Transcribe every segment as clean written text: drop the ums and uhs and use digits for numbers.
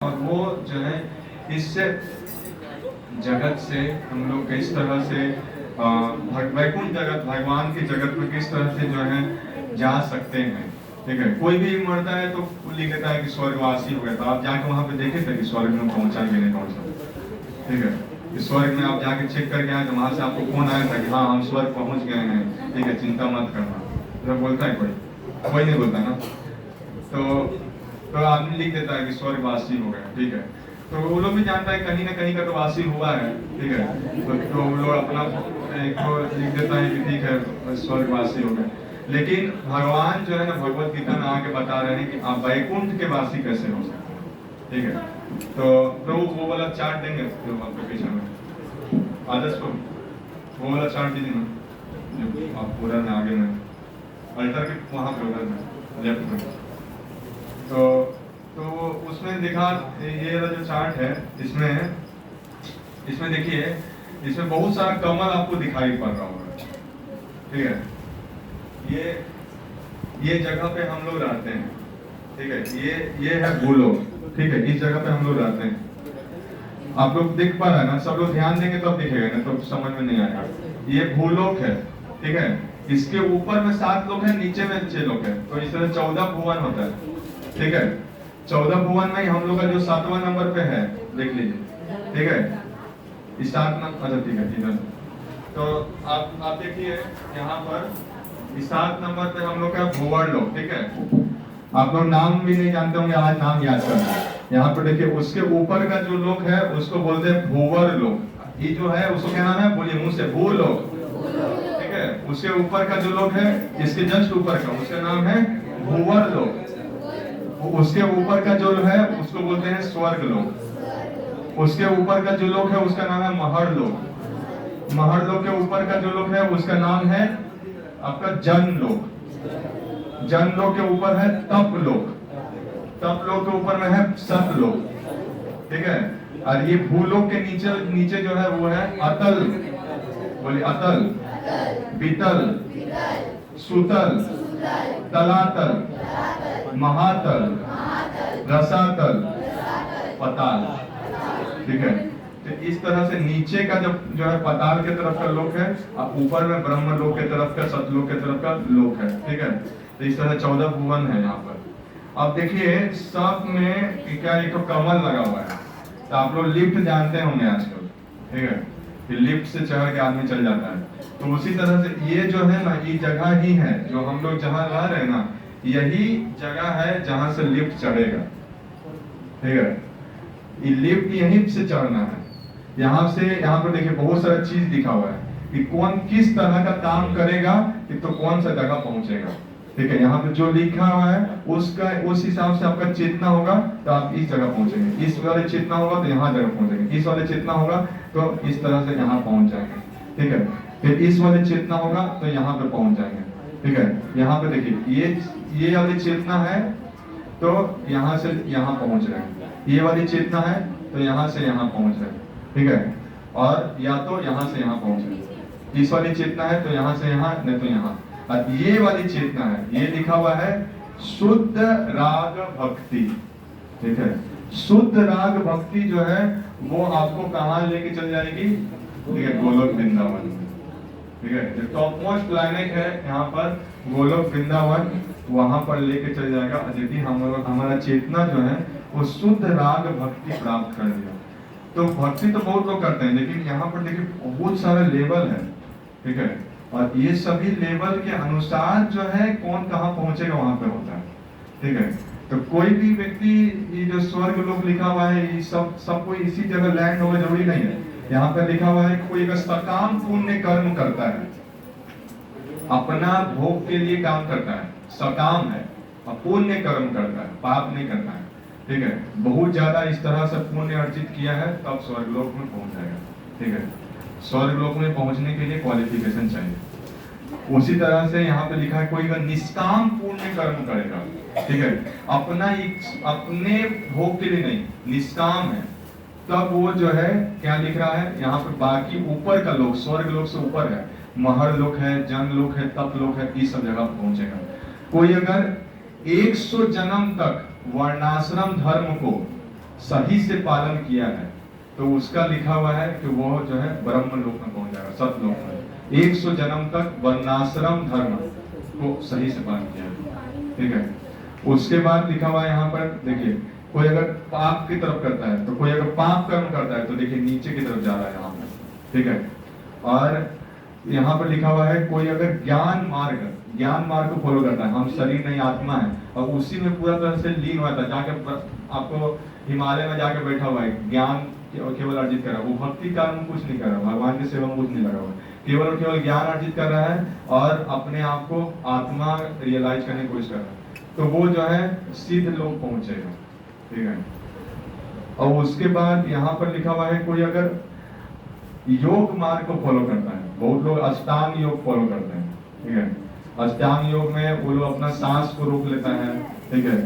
और वो जो है इससे जगत से हम लोग किस तरह से वैकुंठ जगत भगवान की जगत में किस तरह से जो है जा सकते हैं। ठीक है, कोई भी मरता है तो लिख देता है कि स्वर्गवासी हो गया। तो आप जाके वहां पे देखे थे कि स्वर्ग में पहुंचा कि नहीं पहुंचा। ठीक है, कि स्वर्ग में आप जाके चेक करके आए तो वहां से आपको फोन आया था कि हाँ हम स्वर्ग पहुंच गए हैं। ठीक है, चिंता मत करना। तो बोलता है कोई नहीं बोलता ना। तो आदमी लिख देता है कि स्वर्गवासी हो गया। ठीक है, तो वो लोग भी जानता है कहीं ना कहीं का तो वासी हुआ है। ठीक है, तो वो लोग अपना एक लिख देता है कि ठीक है स्वर्गवासी हो गए। लेकिन भगवान जो है ना भगवत गीता में आके बता रहे हैं कि आप वैकुंठ के वासी कैसे हो सकते हैं। ठीक है, तो प्रभु वो वाला चार्ट देंगे जो आपके पीछे में आदर्श को वो वाला चार्ट दीजिए ना, जो आप पूरा में आगे में अल्टर के वहाँ पे उधर में लेफ्ट में। तो उसमें दिखा ये वाला जो चार्ट है इसमें देखिए इसमें बहुत सारा कमल आपको दिखाई पड़ रहा होगा। ठीक है, ये जगह पे हम लोग रहते हैं। ठीक है, ये है भूलोक। ठीक है, इस जगह पे हम लोग रहते हैं। आप लोग देख पा रहे हैं ना, सब लोग ध्यान देंगे तब दिखेगा, ना तो समझ में नहीं आएगा। ये भूलोक है। ठीक है, इसके ऊपर में 7 लोग हैं, नीचे में 6 लोग हैं, तो इस तरह 14 भुवन होता है। ठीक है, 14 भुवन में हम लोग का जो 7वां नंबर पे है देख लीजिए। ठीक है, इस 7 नंबर, अच्छा ठीक है इधर। तो आप देखिए यहाँ पर इस 7 नंबर पे हम लोग का भुवन लोग। ठीक है, आप लोग नाम भी नहीं जानते होंगे, आज नाम याद करना। यहाँ पर देखिए उसके ऊपर का जो लोग है उसको बोलते हैं भूवर लोग। ये जो है उसको क्या नाम है, बोलिए मुंह से, भू लोग। ठीक है, उसके ऊपर का जो लोग है, इसके जस्ट ऊपर का, उसका नाम है भूवर लोग। उसके ऊपर का जो है उसको बोलते हैं स्वर्ग लोग। उसके ऊपर का जो लोग है उसका नाम है महर लोग। महर लोग के ऊपर का जो लोग है उसका नाम है आपका जन लोग। जन लोग के ऊपर है तप लोग। तप लोग के ऊपर में है सत लोग। ठीक है, और ये भूलोक के नीचे जो है वो है अतल। बोलिए अतल, बीतल, सुतल, तलातल, महातल, रसातल, पताल। ठीक है, तो इस तरह से नीचे का जो है पताल के तरफ का लोक है और ऊपर में ब्रह्म लोक के तरफ का, सतलोक के तरफ का लोक है। ठीक है, तो इस तरह 14 भुवन है यहाँ पर। अब देखिए सब में क्या एक तो कमल लगा हुआ है। तो आप लोग लिफ्ट जानते होंगे आजकल। ठीक है, लिफ्ट से चढ़ के आदमी चल जाता है। तो उसी तरह से ये जो है ना, ये जगह ही है जो हम लोग जहाँ रह रहे हैं ना, यही जगह है जहां से लिफ्ट चढ़ेगा। ठीक है, ये लिफ्ट यहीं से चढ़ना है। यहाँ पर देखिए बहुत सारा चीज दिखा हुआ है कि कौन किस तरह का काम करेगा कि तो कौन सा जगह पहुंचेगा। ठीक है, यहाँ पे जो लिखा हुआ है उस हिसाब से आपका चेतना होगा तो आप इस जगह पहुंचेंगे। इस वाले चेतना होगा तो यहाँ जगह पहुंचेंगे। इस वाले चेतना होगा तो इस तरह से यहाँ पहुंच जाएंगे। ठीक है, फिर इस वाले चेतना होगा तो यहाँ पे पहुंच जाएंगे। ठीक है, यहाँ पे देखिए ये वाली चेतना है तो यहाँ से यहाँ पहुंच रहे हैं। ये वाली चेतना है तो यहाँ से यहाँ पहुंच रहे हैं। ठीक है, और या तो यहाँ से यहाँ पहुंच रहे हैं। इस वाली चेतना है तो यहाँ से यहाँ, नहीं तो यहाँ। और ये वाली चेतना है, ये लिखा हुआ है शुद्ध राग भक्ति। ठीक है, शुद्ध राग भक्ति जो है वो आपको कहाँ लेके चल जाएगी। ठीक है, गोलोक वृंदावन। ठीक है, जो टॉप मोस्ट प्लैनेट है यहाँ पर गोलोक वृंदावन, वहां पर लेके चल जाएगा यदि हमारा चेतना जो है वो शुद्ध राग भक्ति प्राप्त कर लिया। तो भक्ति तो बहुत लोग करते हैं, लेकिन यहाँ पर देखिए बहुत सारे लेवल है। ठीक है, और ये सभी लेवल के अनुसार जो है कौन कहाँ पहुंचेगा वहां पे होता है। ठीक है, तो कोई भी व्यक्ति, ये जो स्वर्ग लोग लिखा हुआ है, ये सब कोई इसी जगह लैंड होगा जरूरी नहीं है। यहाँ पर लिखा हुआ है कोई अगर सकाम पुण्य कर्म करता है, अपना भोग के लिए काम करता है, सकाम है, और पुण्य कर्म करता है, पाप नहीं करता है। ठीक है, बहुत ज्यादा इस तरह से पुण्य अर्जित किया है तब स्वर्गलोक में पहुंच जाएगा। ठीक है, स्वर्गलोक में पहुंचने के लिए क्वालिफिकेशन चाहिए। उसी तरह से यहाँ पे लिखा है कोई अगर निष्काम पुण्य कर्म करेगा। ठीक है, अपने भोग के लिए नहीं, निष्काम है, तब वो जो है क्या लिख रहा है यहाँ पे, बाकी ऊपर का लोग, स्वर्ग लोक से ऊपर है, महर लोक है, जन लोक है, तप लोक है, इस सब जगह पहुंचेगा। कोई अगर 100 जन्म तक वर्णाश्रम धर्म को सही से पालन किया है तो उसका लिखा हुआ है कि वो जो है ब्रह्म लोक में पहुंच जाएगा, सतलोक में। 100 जन्म तक वर्णाश्रम धर्म को सही से पालन किया है, ठीक है। उसके बाद लिखा हुआ है यहाँ पर देखिए, कोई अगर पाप की तरफ करता है तो कोई अगर पाप कर्म करता है तो देखिए नीचे की तरफ जा रहा है यहाँ पर, ठीक है। और यहाँ पर लिखा हुआ है कोई अगर ज्ञान मार्ग को फॉलो करता है, हम शरीर नहीं आत्मा है, और उसी में पूरा तरह से लीन हुआ था, जाके आपको हिमालय में जाके बैठा हुआ है, ज्ञान केवल अर्जित कर रहा है, वो भक्ति कारण कुछ नहीं कर रहा, भगवान की सेवा में कुछ नहीं लगा हुआ, केवल और केवल ज्ञान अर्जित कर रहा है और अपने आप को आत्मा रियलाइज करने की कोशिश कर रहा है, तो वो जो है सिद्ध लोग पहुंचेगा, ठीक है। और उसके बाद यहाँ पर लिखा हुआ है कोई अगर योग मार्ग को फॉलो करता है, बहुत लोग अष्टांग योग फॉलो करते हैं, ठीक है। अष्टांग योग में वो लोग अपना सांस को रोक लेता है, ठीक है,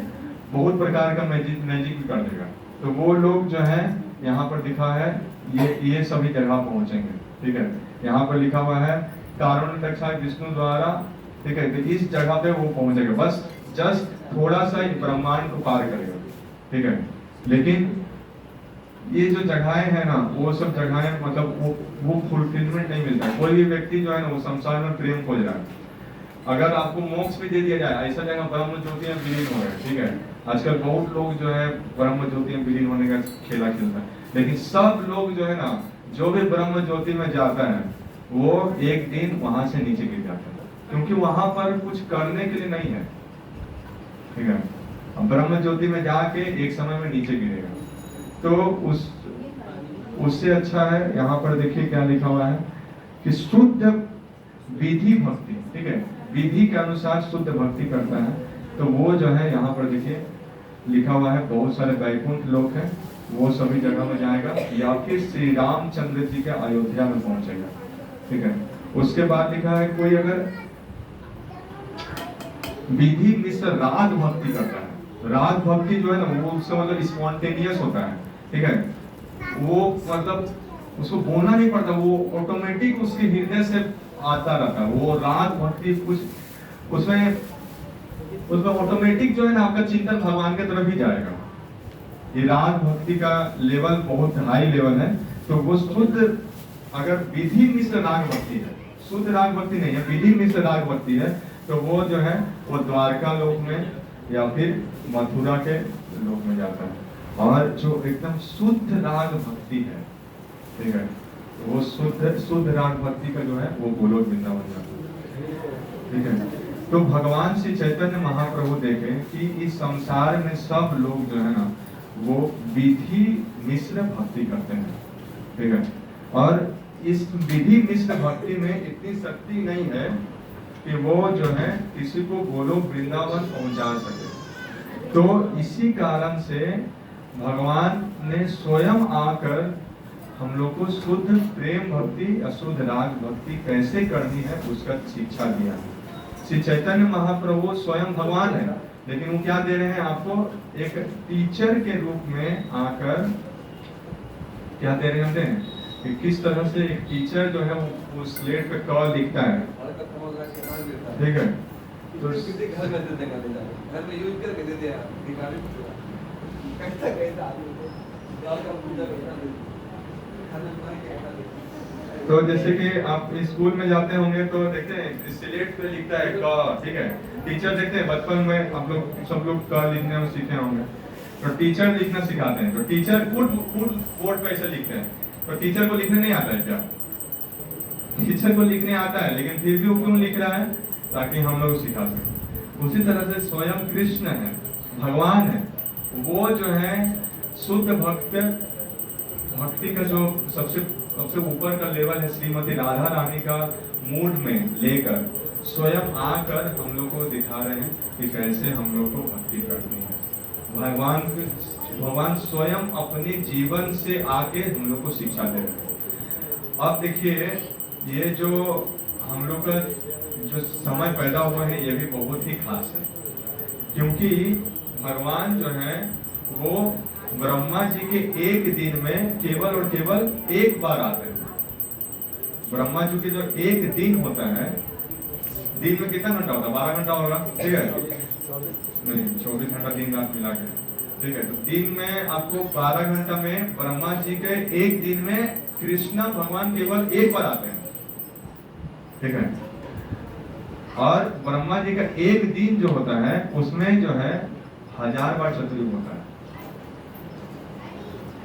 बहुत प्रकार का मैजिक भी कर देगा, तो वो लोग जो है यहाँ पर लिखा है ये सभी जगह पहुंचेंगे, ठीक है। यहाँ पर लिखा हुआ है कारण रक्षा विष्णु द्वारा, ठीक है, तो इस जगह पे वो पहुंचेगा, बस जस्ट थोड़ा सा ब्रह्मांड को पार करेगा, ठीक है। लेकिन ये जो जगहें हैं ना, वो सब जगहें मतलब वो फुलफिलमेंट नहीं मिलता है। कोई भी व्यक्ति जो है ना वो संसार में प्रेम खोज रहा है, अगर आपको मोक्ष भी दे दिया जाए, ऐसा जगह ब्रह्म ज्योति में विलीन हो रहे हैं, ठीक है। आजकल बहुत लोग जो है ब्रह्म ज्योति में विलीन होने का खेला खेलता है, लेकिन सब लोग जो है ना, जो भी ब्रह्म ज्योति में जाता है वो एक दिन वहां से नीचे गिर जाता है, क्योंकि वहां पर कुछ करने के लिए नहीं है, ठीक है। ब्रह्म ज्योति में जाके एक समय में नीचे गिरेगा, तो उससे अच्छा है। यहाँ पर देखिए क्या लिखा हुआ है कि शुद्ध विधि भक्ति, ठीक है, विधि के अनुसार शुद्ध भक्ति करता है, तो वो जो है यहाँ पर देखिए लिखा हुआ है बहुत सारे वैकुंठ लोग हैं, वो सभी जगह में जाएगा, या फिर श्री रामचंद्र जी के अयोध्या में पहुंचेगा, ठीक है। उसके बाद लिखा है कोई अगर विधि मिश्र राग भक्ति करता है, राग भक्ति जो है ना वो उससे मतलब स्पॉन्टेनियस होता है, ठीक है, वो मतलब उसको बोलना नहीं पड़ता, वो ऑटोमेटिक उसके हृदय से आता रहता है, वो राग भक्ति कुछ उसमें ऑटोमेटिक जो है ना आपका चिंतन भगवान के तरफ ही जाएगा। ये राग भक्ति का लेवल बहुत हाई लेवल है, तो वो शुद्ध अगर विधि मिश्र राग भक्ति है, शुद्ध राग भक्ति नहीं है, विधि मिश्र राग भक्ति है, तो वो जो है वो द्वारका लोक में या फिर मथुरा के लोक में जाता है। और जो एकदम शुद्ध राग भक्ति है, ठीक है, वो शुद्ध राग भक्ति का जो है वो गोलोक वृंदावन जाता है, ठीक है। तो भगवान श्री चैतन्य महाप्रभु देखें कि इस संसार में सब लोग जो है ना वो विधि मिश्र भक्ति करते हैं, ठीक है। और इस विधि मिश्र भक्ति में इतनी शक्ति नहीं है कि वो जो है किसी को गोलोक वृंदावन पहुंचा सके, तो इसी कारण से भगवान ने स्वयं आकर हम लोग को शुद्ध प्रेम भक्ति या शुद्ध राग भक्ति कैसे करनी है उसका शिक्षा दिया है। श्री चैतन्य महाप्रभु स्वयं भगवान है, लेकिन वो क्या दे रहे हैं आपको, एक टीचर के रूप में आकर क्या दे रहे हैं कि किस तरह से एक टीचर जो है वो स्लेट पे क लिखता है, ठीक है, तो घर में यूज करके दे दिया, तो जैसे कि आप स्कूल में जाते होंगे तो देखते हैं स्लेट पे लिखता है क, ठीक है। टीचर देखते हैं बचपन में आप लोग सब लोग क लिखने में सीखे होंगे, तो टीचर लिखना सिखाते हैं, तो टीचर खुद बोर्ड पे ऐसे लिखते हैं, तो टीचर को लिखने नहीं आता है क्या? टीचर को लिखने आता है, लेकिन फिर भी वो क्यों लिख रहा है? ताकि हम लोग सिखा सकें। उसी तरह से स्वयं कृष्ण है, भगवान है, वो जो है शुद्ध भक्ति का जो सबसे ऊपर का लेवल है, श्रीमती राधा रानी का मूड में लेकर स्वयं आकर हम लोग को दिखा रहे हैं कि कैसे हम लोग को भक्ति करनी है। भगवान स्वयं अपने जीवन से आके हम लोग को शिक्षा दे रहे हैं। अब देखिए ये जो हम लोग का जो समय पैदा हुआ है ये भी बहुत ही खास है, क्योंकि भगवान जो है वो ब्रह्मा जी के एक दिन में केवल और केवल एक बार आते हैं। ब्रह्मा जी के जो एक दिन होता है, दिन में कितना घंटा होता है? 12 घंटा होगा, ठीक है, नहीं 24 घंटा दिन रात मिला के, ठीक है। तो दिन में आपको 12 घंटा में ब्रह्मा जी के एक दिन में कृष्ण भगवान केवल एक बार आते हैं, ठीक है। और ब्रह्मा जी का एक दिन जो होता है उसमें जो है 1000 बार चतुर्युग होता है,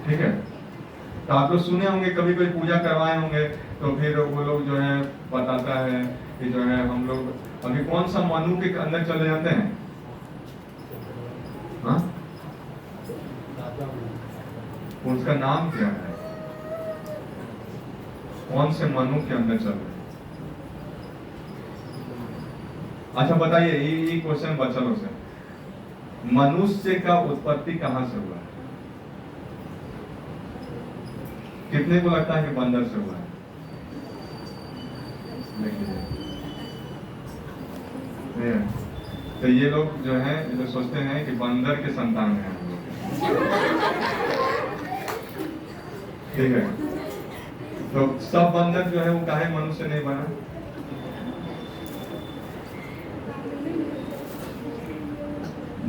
ठीक है। तो आप लोग सुने होंगे, कभी कोई पूजा करवाए होंगे, तो फिर वो लोग जो है बताता है कि जो है हम लोग अभी कौन सा मनु के अंदर चले जाते हैं, हाँ, उसका नाम क्या है, कौन से मनु के अंदर चल रहे हैं? अच्छा बताइए, ये क्वेश्चन बच्चों से, मनुष्य का उत्पत्ति कहां से हुआ है? कितने को लगता है कि बंदर से हुआ है? देखिए, तो ये लोग जो है जो सोचते हैं कि बंदर के संतान हैं हम लोग, ठीक है। तो सब बंदर जो है वो काहे मनुष्य नहीं बना?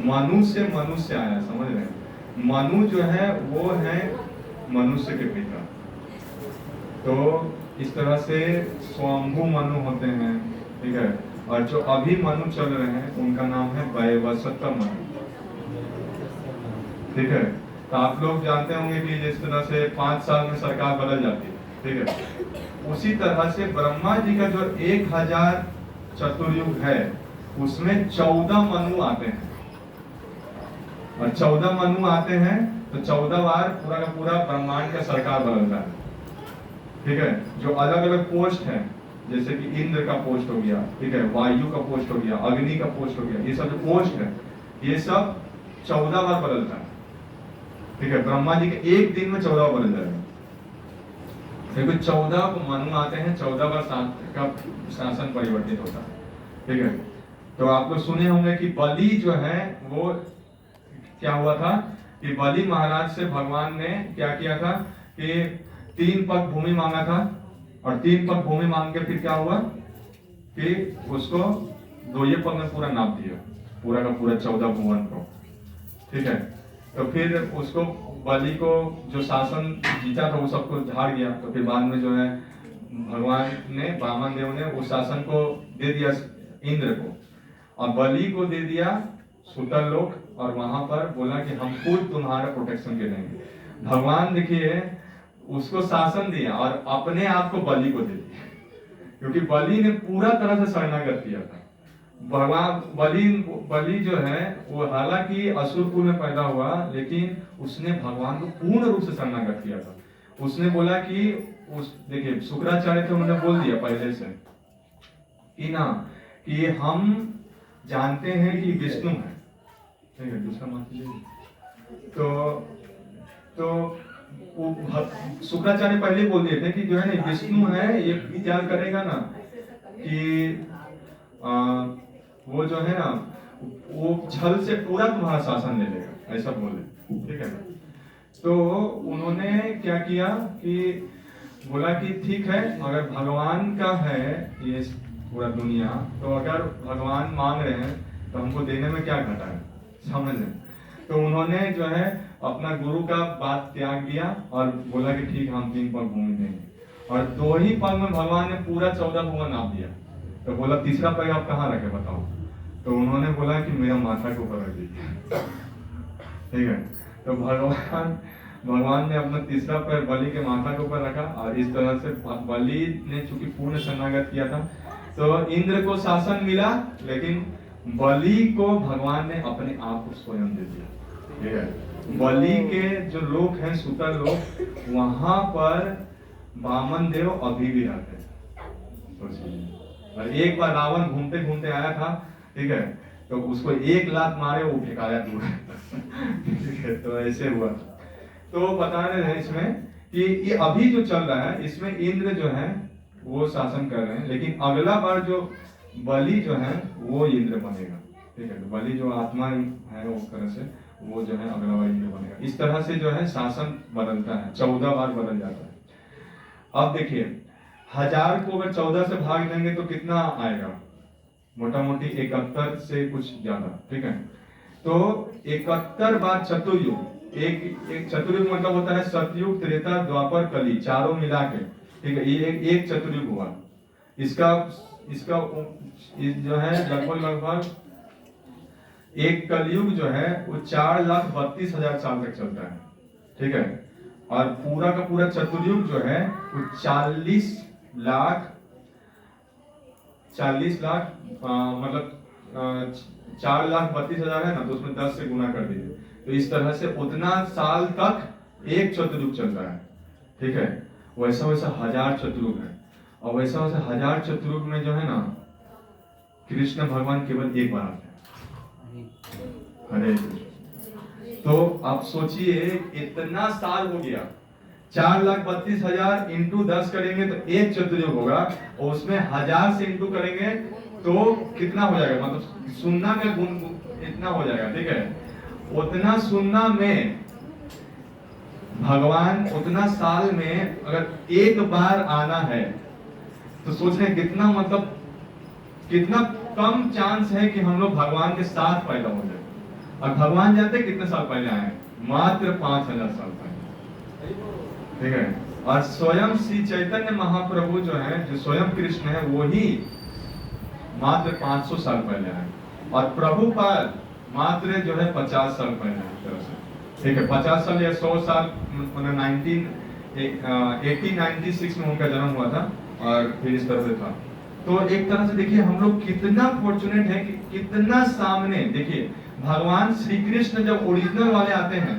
मनुष्य मनुष्य आया, समझ रहे हैं? मनु जो है वो है मनुष्य के पिता। तो इस तरह से स्वयंभू मनु होते हैं, ठीक है। और जो अभी मनु चल रहे हैं उनका नाम है वैवस्वत मनु, ठीक है। तो आप लोग जानते होंगे कि जिस तरह से 5 साल में सरकार बदल जाती है, ठीक है, उसी तरह से ब्रह्मा जी का जो 1000 चतुर्युग है उसमें 14 मनु आते हैं, और 14 मनु आते हैं तो 14 बार पूरा का पूरा ब्रह्मांड का सरकार बदलता है, ठीक है। जो अलग अलग पोस्ट है, जैसे कि इंद्र का पोस्ट हो गया, ठीक है, वायु का पोस्ट हो गया, अग्नि का पोस्ट हो गया, ये सब जो पोस्ट है ये सब 14 बार बदलता है, ठीक है। ब्रह्मा जी के एक दिन में 14 बदल जाएगा, क्योंकि 14 मनु आते हैं, 14 बार का शासन परिवर्तित होता है, ठीक है। तो आप लोग सुने होंगे कि बलि जो है वो क्या हुआ था कि बलि महाराज से भगवान ने क्या किया था कि 3 पग भूमि मांगा था, और 3 पग भूमि मांग के फिर क्या हुआ कि उसको 2 पग में पूरा नाप दिया, पूरा का पूरा 14 भुवन को, ठीक है। तो फिर उसको बलि को जो शासन जीता था वो सबको झाड़ गया, तो फिर बाद में जो है भगवान ने, वामन देव ने उस शासन को दे दिया इंद्र को, और बलि को दे दिया सुतल लोक, और वहां पर बोला कि हम खुद तुम्हारा प्रोटेक्शन के देंगे। भगवान देखिए उसको शासन दिया और अपने आप को बलि को दे दिया, क्योंकि बलि ने पूरा तरह से शरणागत किया था। भगवान बलि जो है वो हालांकि असुर कुल में पैदा हुआ, लेकिन उसने भगवान को पूर्ण रूप से शरणागत किया था। उसने बोला कि देखिए शुक्राचार्य थे, उन्होंने बोल दिया पहले से कि ना कि हम जानते हैं कि विष्णु है, ठीक है, दूसरा मत तो शुक्राचार्य पहले बोल दिए थे कि जो है ना विष्णु है, ये विचार करेगा ना कि वो जो है ना वो छल से पूरा तुम्हारा शासन ले लेगा, ऐसा बोले, ठीक है। तो उन्होंने क्या किया कि बोला कि ठीक है, अगर भगवान का है ये पूरा दुनिया, तो अगर भगवान मांग रहे हैं तो हमको देने में क्या घटा है, समझ लें। तो उन्होंने जो है अपना गुरु का बात त्याग दिया और बोला कि ठीक हम 3 पग भूमि देंगे, और 2 ही पग में भगवान ने पूरा 14 भुवन नाप दिया। तो बोला तीसरा पग आप कहाँ रखे बताओ? तो उन्होंने बोला कि मेरा माथा के ऊपर रख दीजिए, ठीक है। तो भगवान ने अपना तीसरा पैर बलि के माथा के ऊपर रखा, और इस तरह से बलि ने चूंकि पूर्ण शरणागत किया था तो इंद्र को शासन मिला, लेकिन बलि को भगवान ने अपने आप को स्वयं दे दिया, ठीक है। बलि के जो लोग हैं सुतल लोग, वहां पर वामन देव अभी भी रहते हैं। और एक बार रावण घूमते घूमते आया था, ठीक है, तो उसको 1 लात मारे, वो फेंकाया दूर, ठीक है। तो ऐसे हुआ। तो बता रहे हैं इसमें कि ये अभी जो चल रहा है इसमें इंद्र जो है वो शासन कर रहे हैं, लेकिन अगला बार जो बलि जो है वो इंद्र बनेगा, ठीक है। तो बलि जो आत्मा है वो तरह से वो जो है अगला बार इंद्र बनेगा। इस तरह से जो है शासन बदलता है, 14 बार बदल जाता है। अब देखिए 1000 को अगर 14 से भाग देंगे तो कितना आएगा? मोटा मोटी 71 से कुछ ज्यादा, ठीक है। तो 71 बार चतुर्युग, एक चतुर्युग मतलब होता है सतयुग, त्रेता, द्वापर, कली, चारों मिला के, ठीक है, ये एक चतुर्युग हुआ। इसका इसका जो है लगभग एक कलयुग जो है वो 4,32,000 साल तक चलता है, ठीक है। और पूरा का पूरा चतुर्युग जो है वो 40 लाख मतलब 4,32,000 है ना, तो उसमें 10 से गुना कर दीजिए। तो इस तरह से उतना साल तक एक चतुर्युग चलता है, ठीक है। वैसा वैसा 1000 चतुर्युग है, और वैसा वैसा 1000 चतुर्युग में जो है ना कृष्ण भगवान केवल एक बार आते हैं। हरे कृष्ण। तो आप सोचिए इतना साल हो गया, 4,32,000 इंटू 10 करेंगे तो एक चतुर्युग होगा, और उसमें 1000 से इंटू करेंगे तो कितना हो जाएगा, मतलब सुन्ना का गुण इतना हो जाएगा, ठीक है। उतना सुन्ना में भगवान, उतना साल में अगर एक बार आना है तो सोच रहे हैं कितना, मतलब कितना कम चांस है कि हम लोग भगवान के साथ पैदा हो जाए। और भगवान जानते हैं कितने साल पहले आए, मात्र 5,000 साल पहले, ठीक है। और स्वयं श्री चैतन्य महाप्रभु जो है, जो स्वयं कृष्ण है, वो ही मात्र 500 साल पहले आए, और प्रभुपाद मात्र जो है 50 साल पहले आए, तरह से, ठीक है। 50 साल या 100 साल, 1896 में उनका जन्म हुआ था, और फिर इस तरह से था। तो एक तरह से देखिए हम लोग कितना फॉर्चुनेट है कि कितना सामने, देखिए भगवान श्री कृष्ण जब ओरिजिनल वाले आते हैं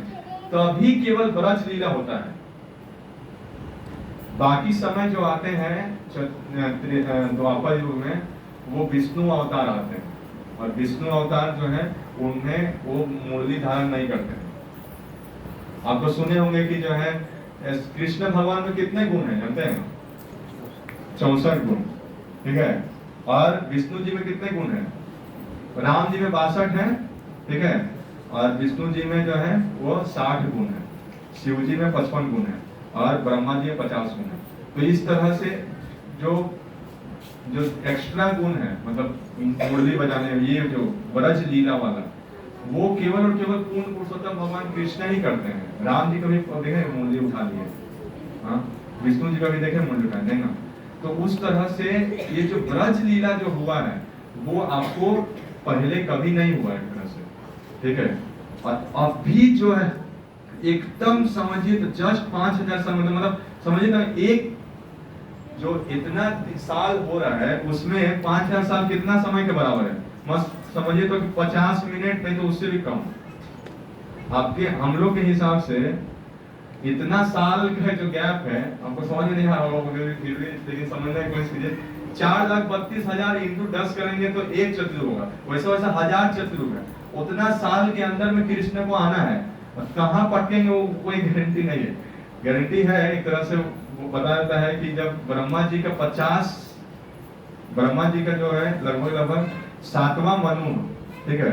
तभी केवल ब्रज लीला होता है। बाकी समय जो आते हैं द्वापर युग में, वो विष्णु अवतार आते हैं, और विष्णु अवतार जो है उनमें वो मुरली धारण नहीं करते हैं। आप तो सुने होंगे कि जो है कृष्ण भगवान में कितने गुण हैं जानते हैं, 64 गुण, ठीक है। और विष्णु जी में कितने गुण हैं, राम जी में 62 हैं, ठीक है। और विष्णु जी में जो है वो 60 गुण है, शिव जी में 55 गुण है, और ब्रह्मा जी में 50 गुण है। तो इस तरह से जो जो एक्स्ट्रा गुण है, मतलब मुरली बजाने, ये जो ब्रज लीला वाला, वो केवल और केवल पूर्ण पुरुषोत्तम भगवान कृष्ण ही करते हैं। राम जी कभी देखे मुरली उठा लिए, हाँ, विष्णु जी कभी देखे मुरली उठाए नहीं ना। तो उस तरह से ये जो ब्रज लीला जो हुआ है वो आपको पहले कभी नहीं हुआ एक तरह से, ठीक है। और अभी जो है एकदम समझिए तो जस्ट 5,000 साल, मतलब समझिए ना, एक जो इतना साल हो रहा है उसमें 5,000 साल कितना समय के बराबर है, मस्त समझिए तो 50 मिनट नहीं तो उससे भी कम। आपके हम लोग के हिसाब से इतना साल का जो गैप है, आपको समझ में नहीं आ रहा होगा, लेकिन समझने की कोशिश कीजिए। 4,32,000 इंटू 10 करेंगे तो एक चतुर्युग होगा, वैसा वैसा 1000 चतुर्युग है। उतना साल के अंदर में कृष्ण को आना है, कहाँ पटकेंगे वो कोई गारंटी नहीं है। गारंटी है एक तरह से वो बता देता है कि जब ब्रह्मा जी का 50, ब्रह्मा जी का जो है लगभग 7वां मनु, ठीक है,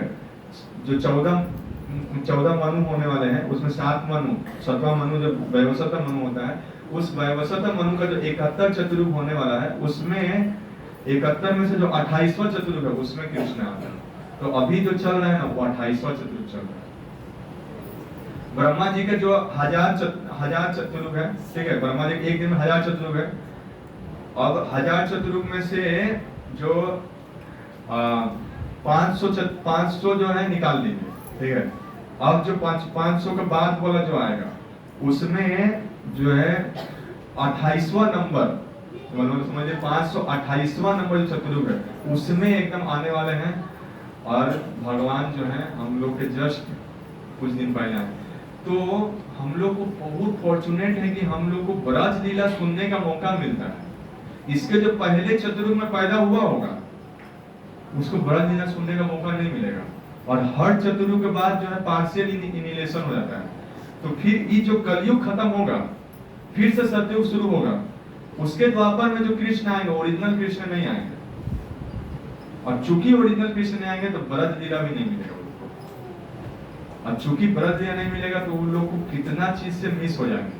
जो 14 मनु होने वाले हैं उसमें 7वां मनु जो वैवस्वत मनु होता है, उस वैवस्वत मनु का जो 71 चतुर्युग होने वाला है, उसमें 71 में से जो 28वां चतुर्युग है उसमें कृष्ण आता है। तो अभी जो चल रहा है ना वो 28वां चतुर्युग चल रहा है। ब्रह्मा जी के जो 1000 चतुर्युग है, ठीक है, ब्रह्मा जी के एक दिन में 1000 चतुर्युग है। अब 1000 चतुर्युग में से जो 500 जो है निकाल दीजिए, ठीक है। अब जो 500 के बाद वाला जो आएगा उसमें जो है 28वां नंबर, मतलब समझिए 528वां नंबर जो चतुर्युग है उसमें एकदम आने वाले हैं। और भगवान जो है हम लोग के जस्ट कुछ दिन पहले आए, तो हम लोग को बहुत फॉर्चुनेट है कि हम लोग को ब्रज लीला सुनने का मौका मिलता है। इसके जो पहले चतुर्युग में पैदा हुआ होगा उसको ब्रज लीला सुनने का मौका नहीं मिलेगा। और हर चतुर्युग के बाद जो है पार्शियल इनिलेशन हो जाता है, तो फिर ये जो कलयुग खत्म होगा फिर से सतयुग शुरू होगा। उसके द्वापर में जो कृष्ण आएंगे ओरिजिनल कृष्ण नहीं आएंगे, और चूंकि ओरिजिनल कृष्ण नहीं आएंगे तो ब्रज लीला भी नहीं मिलेगा उनको। और चूंकि ब्रज लीला नहीं मिलेगा तो उन लोग को कितना चीज से मिस हो जाएंगे।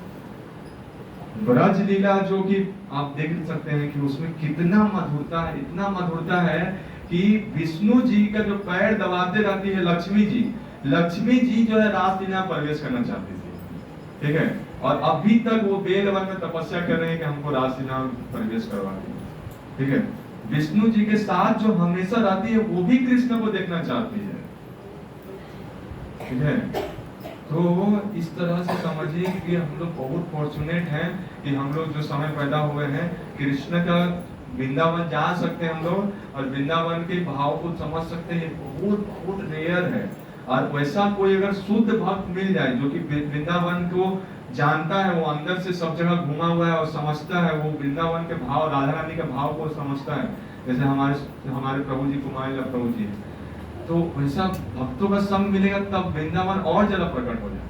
ब्रज लीला जो कि आप देख सकते हैं कि उसमें कितना मधुरता है, इतना मधुरता है कि विष्णु जी का जो पैर दबाते रहती है लक्ष्मी जी जो है रासलीला प्रवेश करना चाहती थी, ठीक है। और अभी तक वो बेलवन में तपस्या कर रहे हैं कि हमको रासलीला प्रवेश करवा दें, ठीक है। विष्णु जी के साथ जो हमेशा रहती है वो भी कृष्ण को देखना चाहती है, ठीक है। तो इस तरह से समझिए कि हम लोग बहुत फॉर्चुनेट हैं कि हम लोग जो समय पैदा हुए हैं कृष्ण का वृंदावन जा सकते हैं हम लोग, और वृंदावन के भाव को समझ सकते हैं। बहुत बहुत रेयर है, और वैसा कोई अगर शुद्ध भक्त मिल जाए जो कि वृंदावन को जानता है, वो अंदर से सब जगह घुमा हुआ है और समझता है, वो वृंदावन के भाव, राधा रानी के भाव को समझता है, जैसे हमारे प्रभु जी कुमार प्रभु जी, तो वैसा भक्तों का संग मिलेगा तब वृंदावन और ज्यादा प्रकट हो जाए।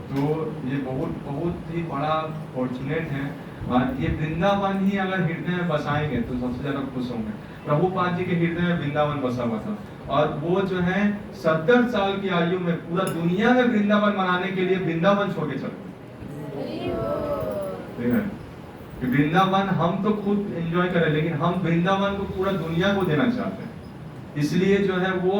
तो ये बहुत बहुत ही बड़ा फॉर्चुनेट है, और ये वृंदावन ही अगर हृदय में बसाएंगे तो सबसे ज्यादा खुश होंगे। प्रभुपाद जी के हृदय में वृंदावन बसा हुआ था, और वो जो है 70 साल की आयु में पूरा दुनिया में वृंदावन मनाने के लिए वृंदावन छोड़ के चले। वृंदावन हम तो खुद एंजॉय करें, लेकिन हम वृंदावन को पूरा दुनिया को देना चाहते हैं। इसलिए जो है वो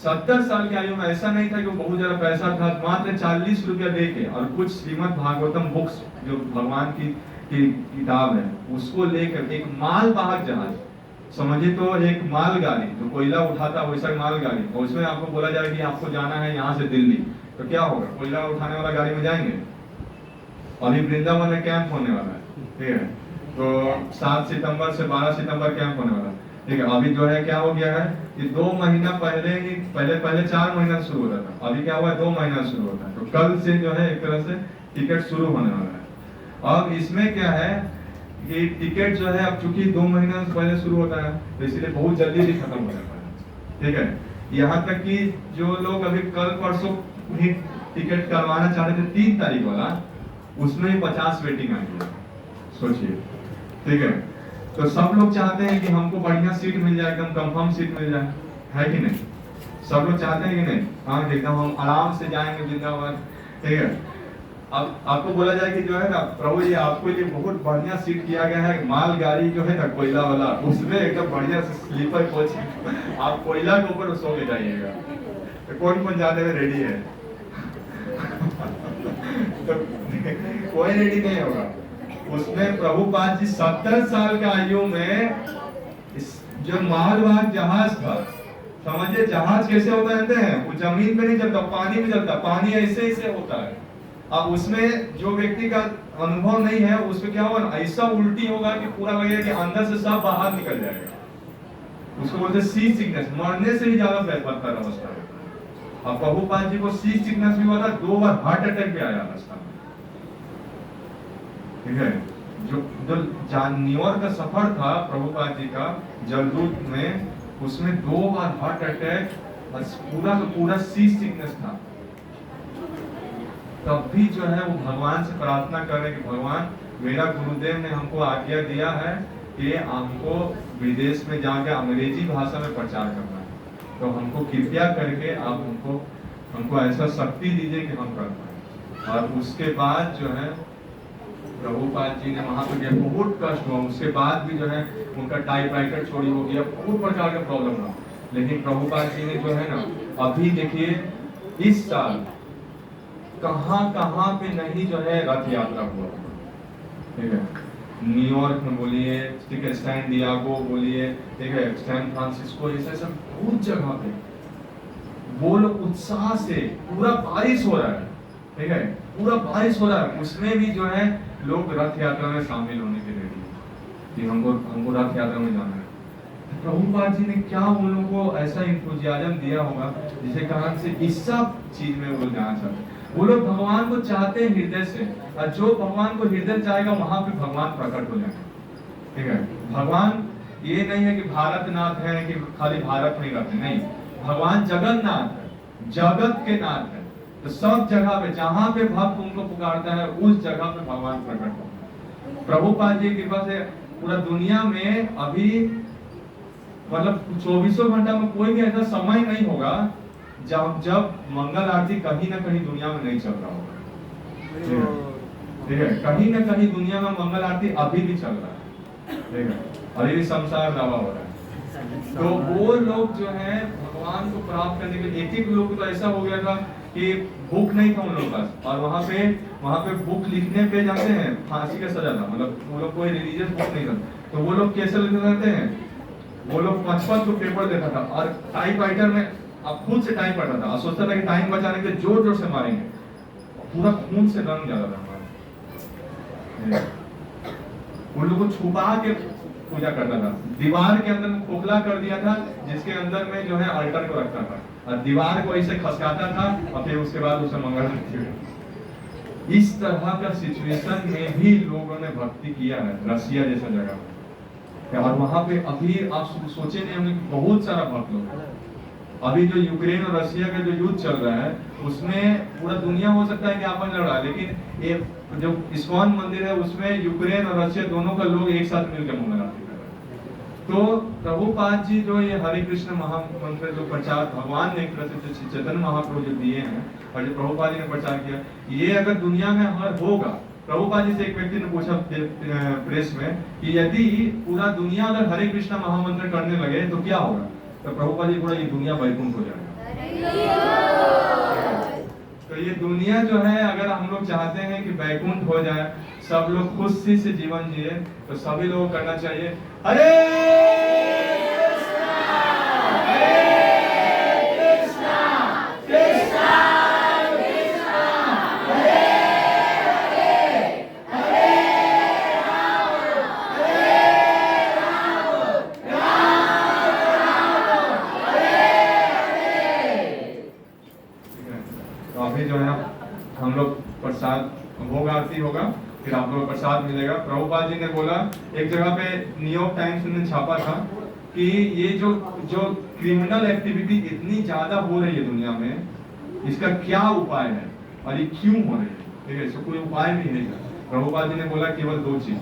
70 साल की आयु में, ऐसा नहीं था कि वो बहुत ज्यादा पैसा था, मात्र 40 रुपया दे के और कुछ श्रीमद् भागवतम बुक्स जो भगवान की किताब है उसको लेकर एक मालवाहक जहाज, समझिए तो एक मालगाड़ी जो कोयला उठाता वैसा मालगाड़ी, और उसमें आपको बोला जाए कि आपको जाना है यहाँ से दिल्ली, तो क्या होगा? कोयला उठाने वाला गाड़ी में जाएंगे। अभी वृंदावन में कैंप होने वाला है, ठीक है। तो 7 सितंबर से 12 सितंबर कैंप होने वाला है, ठीक है। अभी जो है क्या हो गया है कि 2 महीना पहले 4 महीना शुरू होता था, अभी क्या हुआ है 2 महीना शुरू होता है। तो कल से जो है एक तरह से टिकट शुरू होने वाला है। अब इसमें क्या है कि टिकट जो है अब चूंकि 2 महीना से पहले शुरू होता है तो इसलिए बहुत जल्दी भी खत्म हो जाता है, ठीक है। यहाँ तक कि जो लोग अभी कल परसों भी टिकट करवाना चाह रहे थे 3 तारीख वाला, उसमें 50 वेटिंग आई है, सोचिए, ठीक है। तो सब लोग चाहते हैं कि हमको बढ़िया सीट मिल जाए, एकदम कंफर्म सीट मिल जाए, है कि नहीं? सब लोग चाहते हैं कि नहीं? हाँ, एकदम हम आराम से जाएंगे वृंदावन, ठीक है। अब आपको बोला जाए कि जो है ना प्रभु जी आपको लिए बहुत बढ़िया सीट किया गया है, मालगाड़ी जो है ना कोयला वाला, उसमें एकदम बढ़िया से स्लीपर कोच, आप कोयला के ऊपर सो के जाइएगा। तो कौन जाने में रेडी है? तो कोई रेडी नहीं होगा। उसमें प्रभुपाद जी 70 साल के आयु में जो मालवाहक जहाज था, समझिए जहाज कैसे होता है, वो जमीन पे नहीं चलता, पानी में चलता, पानी ऐसे ऐसे होता है। अब उसमें जो व्यक्ति का अनुभव नहीं है उसमें क्या होगा, ऐसा उल्टी होगा कि पूरा लगेगा कि अंदर से सब बाहर निकल जाएगा। उसको बोलते सी सिकनेस, मरने से ही ज्यादा बदतर अवस्था है। अब प्रभुपाद जी को सी सिकनेस भी हुआ था, 2 बार हार्ट अटैक भी आया रास्ता में, ठीक है। जो न्यूयॉर्क का सफर था प्रभुपाद जी का जलदूत में, उसमें 2 बार हार्ट अटैक, पूरा का पूरा सी सिकनेस था। तब भी जो है वो भगवान से प्रार्थना कर रहे कि भगवान, मेरा गुरुदेव ने हमको आज्ञा दिया है कि हमको विदेश में जाकर अंग्रेजी भाषा में प्रचार करना है, तो हमको कृपया करके आप हमको ऐसा शक्ति दीजिए कि हम कर पाए। और उसके बाद जो है प्रभुपाद जी ने वहां पर गया, बहुत कष्ट हुआ। उसके बाद भी जो है उनका टाइपराइटर चोरी हो गया, बहुत प्रकार का प्रॉब्लम हुआ। लेकिन प्रभुपाद जी ने जो है ना, अभी देखिए इस साल कहां पे नहीं जो है रथ यात्रा हुआ, ठीक है। न्यूयॉर्क में बोलिए, ठीक है, सैन डिएगो बोलिए, ठीक है, सैन फ्रांसिस्को, ऐसे सब बहुत जगह पे वो लोग उत्साह से, पूरा बारिश हो रहा है, ठीक है, पूरा बारिश हो रहा है, उसमें भी जो है लोग रथ यात्रा में शामिल होने के लिए कि हमको रथ यात्रा में जाना है। प्रभुपाद जी ने क्या उन लोगों को ऐसा इंथुजियाज्म दिया होगा जिसे कारण से इस सब चीज में वो लोग जाना चाहते हैं। वो लोग भगवान को चाहते हैं हृदय से, और जो भगवान को हृदय चाहेगा वहां पे भगवान प्रकट हो जाएंगे, ठीक है। भगवान ये नहीं है कि भारतनाथ है कि खाली भारत में रहते, नहीं, भगवान जगन्नाथ है, जगत के नाथ है। तो सब जगह पे जहां पे भक्त उनको पुकारता है उस जगह पे भगवान प्रकट होता है। प्रभुपाद जी की कृपा से पूरा दुनिया में अभी मतलब 24 घंटा में कोई भी ऐसा समय नहीं होगा जब मंगल आरती कहीं ना कहीं दुनिया में नहीं चल रहा होगा, ठीक है। कहीं ना कहीं दुनिया में मंगल आरती अभी भी चल रहा है, ठीक है, और ये भी संसार दावा हो रहा है। तो वो लोग जो है भगवान को प्राप्त करने के लिए, एक लोग को तो ऐसा हो गया था कि बुक नहीं था उन लोगों के पास, और वहां पे बुक लिखने पे जानते हैं फांसी का सजा था, मतलब वो लोग कोई रिलीजियस बुक नहीं था, तो वो लोग कैसे लिखते रहते हैं, वो लोग 55 को पेपर देखा था और टाइपराइटर में अब खुद से टाइप करता था और सोचता था कि टाइम बचाने के लिए जोर जोर से मारेंगे, पूरा खून से रंग जाता था हमारा। उन लोगों को छुपा के पूजा करता था, दीवार के अंदर खोखला कर दिया था जिसके अंदर में जो है अल्टर को रखता था, और दीवार को ऐसे खसकाता था और फिर उसके बाद उसे मंगल आरती। इस तरह का सिचुएशन में भी लोगों ने भक्ति किया है रसिया जैसा जगह में, और वहां पे अभी आप सोचे नहीं होंगे बहुत सारा भक्त लोग। अभी जो यूक्रेन और रशिया का जो युद्ध चल रहा है उसमें पूरा दुनिया हो सकता है कि आपस लड़ रहा है, लेकिन ये जो इस्कॉन मंदिर है उसमें यूक्रेन और रशिया दोनों का लोग एक साथ मिलकर मंगल आरती कर रहे हैं। तो प्रभुपाद जी जो ये हरे कृष्ण महामंत्र जो प्रचार भगवान ने एक तरह से चैतन्य महाप्रभु जो दिए हैं और जो प्रभुपाद जी ने प्रचार किया, ये अगर दुनिया में होगा। प्रभुपाद जी से एक व्यक्ति ने पूछा प्रेस में कि यदि पूरा दुनिया अगर हरे कृष्ण महामंत्र करने लगे तो क्या होगा, तो प्रभुपाद जी बोला ये दुनिया वैकुंठ हो जाएगा। तो ये दुनिया जो है अगर हम लोग चाहते हैं कि वैकुंठ हो जाए, सब लोग खुशी से जीवन जिए, तो सभी लोगों को करना चाहिए हरे हम लोग प्रसाद होगा, आरती होगा, फिर आप लोग प्रसाद मिलेगा। प्रभुपाद जी ने बोला, एक जगह पे न्यूयॉर्क टाइम्स ने छापा था कि ये जो क्रिमिनल एक्टिविटी इतनी ज्यादा हो रही है दुनिया में, इसका क्या उपाय है और ये क्यों हो रही है, ठीक है, इसका कोई उपाय भी नहीं है। प्रभुपाद जी ने बोला केवल दो चीज,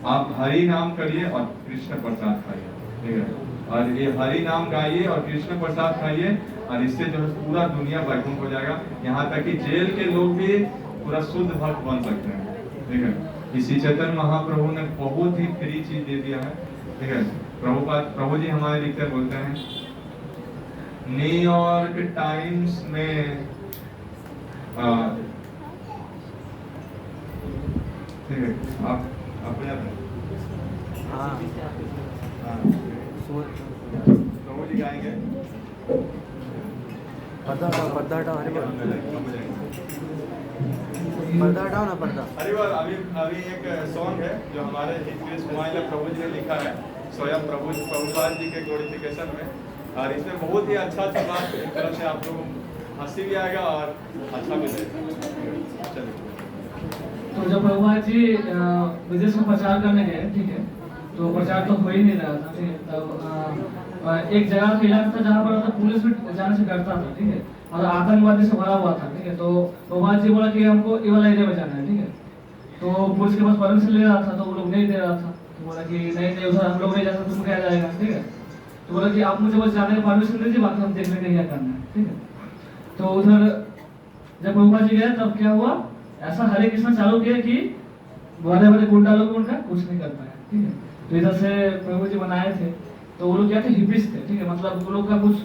आप हरि नाम करिए और कृष्ण प्रसाद खाइए, ठीक है, और ये हरि नाम गाइए और कृष्ण प्रसाद खाइए, और इससे जो है पूरा दुनिया वैकुंठ हो जाएगा। यहाँ तक कि जेल के लोग भी पूरा शुद्ध भक्त बन सकते हैं, ठीक है। इसी चैतन्य महाप्रभु ने बहुत ही फ्री चीज दे दिया है, ठीक है। प्रभु जी हमारे लिखते बोलते हैं, न्यूयॉर्क टाइम्स में ठीक है, आप अपने प्रभु जी गाएंगे पर्दा हटाओ हरे पर्दा हटाओ ना पर्दा। अरे वाह, अभी एक सॉन्ग है जो हमारे प्रभु जी ने लिखा है स्वयं प्रभुपाद जी के ग्लोरिफिकेशन में, और इसमें बहुत ही अच्छा बात, एक तरह से आप लोग हंसी भी आएगा और अच्छा भी लगेगा। चलिए, तो जब प्रभुपाद जी विदेश में प्रचार करने गए, ठीक है, तो प्रचार तो हो ही नहीं रहा था, ठीक है, तब एक जगह का इलाका था जहाँ पर पुलिस भी जाने से डरता था, ठीक है, और आतंकवादी से भरा हुआ था, ठीक है। तो प्रभुपाद जी बोला कि हमको ये वाला एरिया में जाना है, ठीक है। तो पुलिस के पास परमिशन ले रहा था, तो वो लोग नहीं दे रहा था, तो बोला कि नहीं उधर हम लोग नहीं जा सकते, तुम क्या जाएगा, ठीक है। तो बोला कि आप मुझे बस जाने का परमिशन दीजिए, बाकी हम देख लेंगे क्या करना है, ठीक है। तो उधर जब प्रभुपाद जी गए तब क्या हुआ, ऐसा हरे कृष्ण चालू किया कि बड़े बड़े गुंडा लोग उनका कुछ नहीं कर पाया, ठीक है। तो इधर से प्रभु जी बनाए थे, तो वो लोग क्या थे, हिप्पीज थे, ठीक है, मतलब वो लोग का कुछ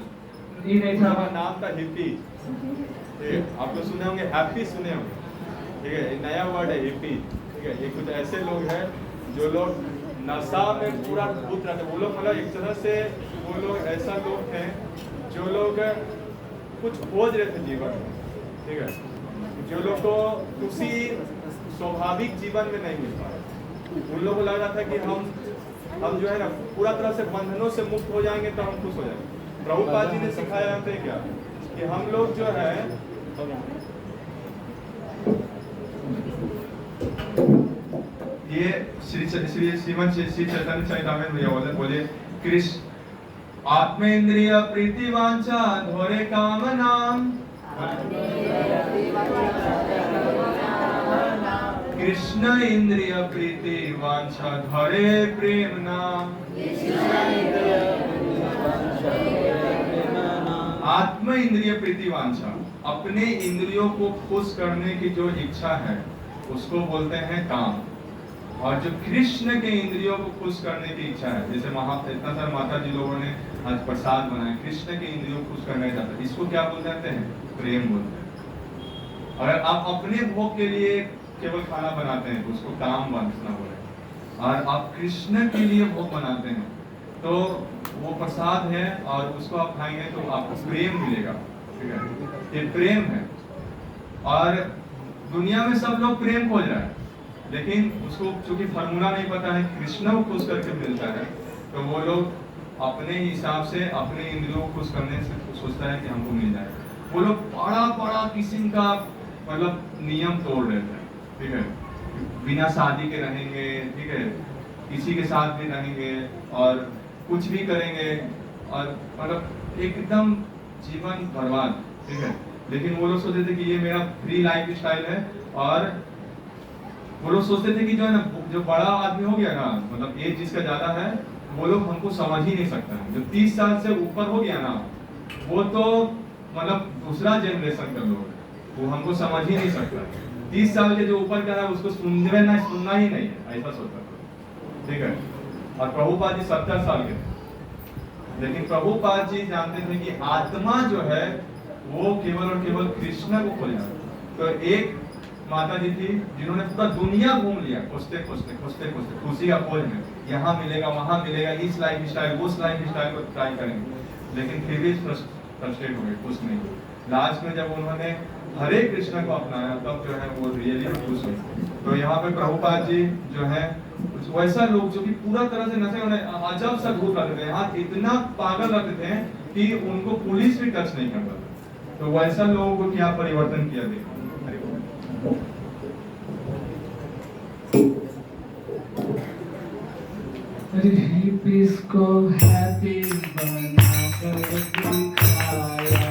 ये नहीं था, हमारा नाम था हिप्पी, ठीक है, आप लोग सुने होंगे, हैप्पी सुने होंगे, ठीक है, ये नया वर्ड है हिप्पी, ठीक है। ये कुछ ऐसे लोग हैं जो लोग नशा में पूरा भूत रहते, वो लोग मतलब एक तरह से वो लोग ऐसा लोग थे जो लोग कुछ खोज रहे थे जीवन में, ठीक है, जो लोग को उसी स्वाभाविक जीवन में नहीं मिल पाया। उन लोगों को लग रहा था कि हम जो है ना पूरा तरह से बंधनों से मुक्त हो जाएंगे तो हम खुश हो जाएंगे। प्रभुपाद जी ने सिखाया हमें क्या कि हम लोग जो है ये श्रीमद श्री चैतन्य चरितामृत में बोले कृष्ण आत्मेन्द्रिय प्रीति वांछा धोरे काम नाम, कृष्ण इंद्रिय प्रीति वांछा धरे प्रेम नाम। आत्म इंद्रिय प्रीति वांछा, अपने इंद्रियों को खुश करने की जो इच्छा है उसको बोलते हैं काम, और जो कृष्ण के इंद्रियों को खुश करने की इच्छा है, जैसे इतना सारा माता जी लोगों ने आज प्रसाद बनाए, कृष्ण के इंद्रियों को खुश करना चाहते हैं, इसको क्या बोल जाते हैं? प्रेम बोलते हैं। अगर आप अपने भोग के लिए केवल खाना बनाते हैं तो उसको काम वासना बोले, और आप कृष्ण के लिए भोग बनाते हैं तो वो प्रसाद है और उसको आप खाएंगे तो आपको प्रेम मिलेगा। ठीक है, ये प्रेम है। और दुनिया में सब लोग प्रेम खोज रहे हैं, लेकिन उसको चूंकि फॉर्मूला नहीं पता है, कृष्ण को खुश करके मिलता है, तो वो लोग अपने हिसाब से अपने इंद्रियों को खुश करने से सोचता है कि हमको मिल जाए। वो लोग बड़ा बड़ा किस्म का मतलब नियम तोड़ लेते हैं। ठीक है, बिना शादी के रहेंगे, ठीक है, किसी के साथ भी रहेंगे और कुछ भी करेंगे, और मतलब एकदम जीवन बर्बाद। ठीक है, लेकिन वो लोग सोचते थे कि ये मेरा फ्री लाइफ स्टाइल है, और वो लोग सोचते थे कि जो है ना, जो बड़ा आदमी हो गया ना, मतलब एज जिसका ज्यादा है, वो लोग हमको समझ ही नहीं सकता है। जो 30 साल से ऊपर हो गया ना, वो तो मतलब दूसरा जनरेशन का लोग, वो हमको समझ ही नहीं सकता। 30 साल के जो ऊपर का है उसको सुनना ही नहीं है, ऐसा सोचता था। ठीक है, और प्रभुपाद जी 70 साल के थे, लेकिन प्रभुपाद जी जानते थे कि आत्मा जो है वो केवल और केवल कृष्ण को खोजना। तो एक माता जी थी जिन्होंने पूरा दुनिया घूम लिया, खोजते खोजते खोजते खोजते, खुशी का खोज में, यहाँ मिलेगा वहां मिलेगा, इस लाइफ स्टाइल उस लाइफ स्टाइल को ट्राई करेंगे, लेकिन फिर भी फ्रस्ट्रेट हो गए, खुश नहीं। लास्ट में जब उन्होंने हरे कृष्ण को अपनाया तब जो है वो रियली खुश हुए। तो यहाँ पे प्रभुपाद जी जो है वैसा लोग जो कि पूरा तरह से नशे, उन्हें अजब सा भूत रखते थे, यहाँ इतना पागल रखते थे कि उनको पुलिस भी टच नहीं करता था। तो वैसा लोगों को क्या परिवर्तन किया देखो। हिप्पीज को हैप्पी बनाकर दिखाया,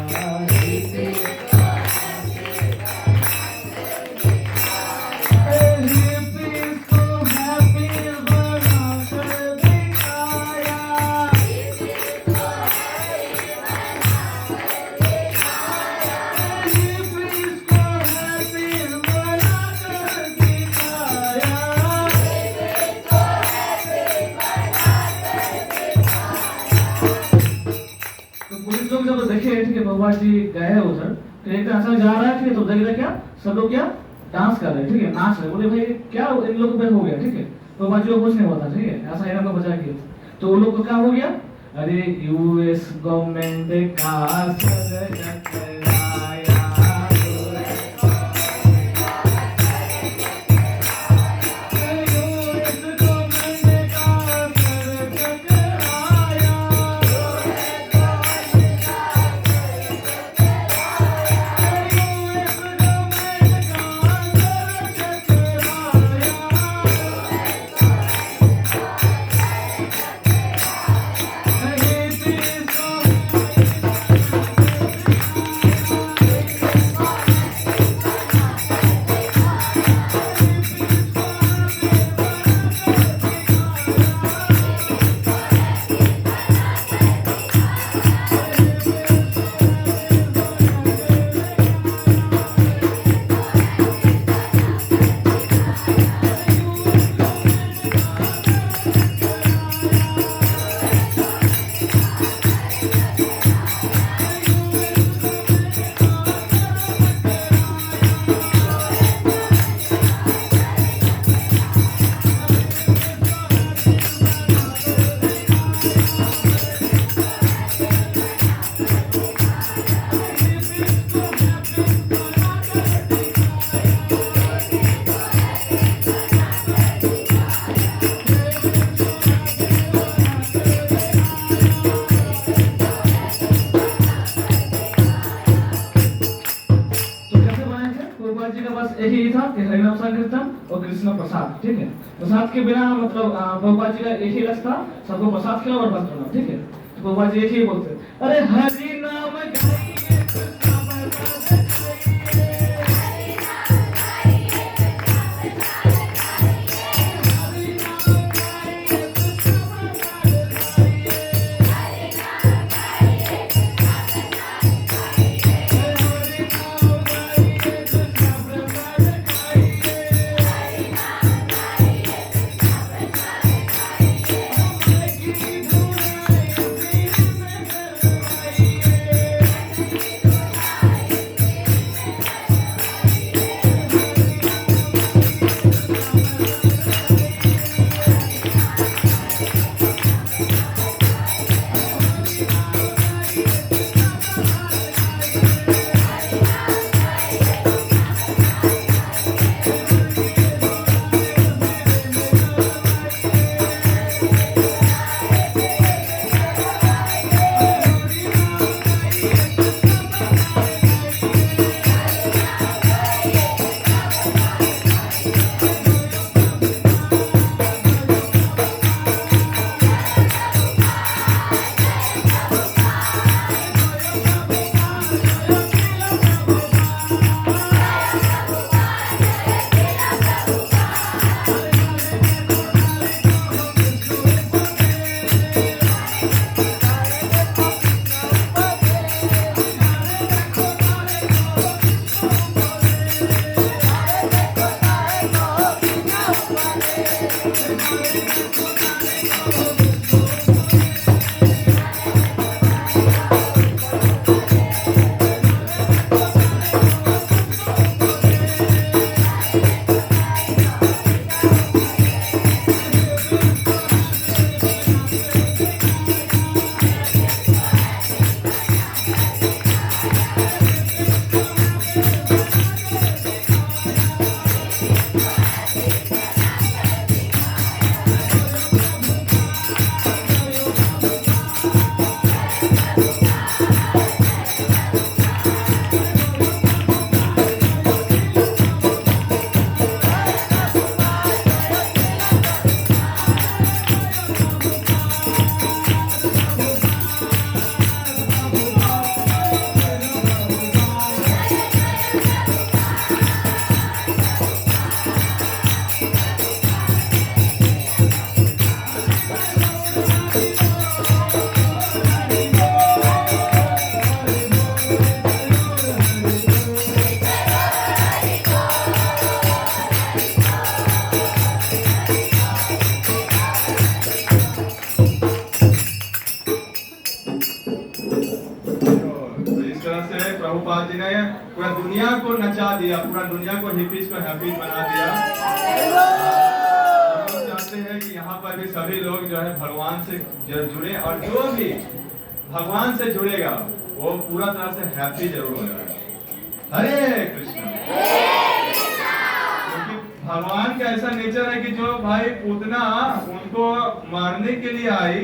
जब देखे ठीक है भगवान जी गए उधर, तो एक अचानक जा रहा है, ठीक है, तो देख रहे क्या सब लोग क्या डांस कर रहे हैं, ठीक है, नाच रहे। बोले भाई क्या इन लोगों पे हो गया? ठीक है, तो भगवान जी को कुछ नहीं होता, ठीक है, ऐसा इन्होंने बचा किया। तो वो लोग को क्या हो गया? अरे यूएस गवर्नमेंट का यही था कि हरिनाम संकीर्तन और कृष्ण प्रसाद। ठीक है, प्रसाद के बिना मतलब प्रभुपाद जी का एक ही लक्ष्य था, सबको प्रसाद खिलाओ और बंद करना। ठीक है, तो प्रभुपाद जी एक ही बोलते, अरे हरि नाम पूरा दुनिया को नचा दिया, पूरा दुनिया को हिपीज को हैप्पी बना दिया। हम चाहते हैं कि यहाँ पर भी सभी लोग जो है भगवान से जुड़े, और जो भी भगवान से जुड़ेगा वो पूरा तरह से हैप्पी जरूर हो जाएगा। हरे कृष्ण। क्योंकि भगवान का ऐसा नेचर है कि जो भाई पूतना उनको मारने के लिए आई,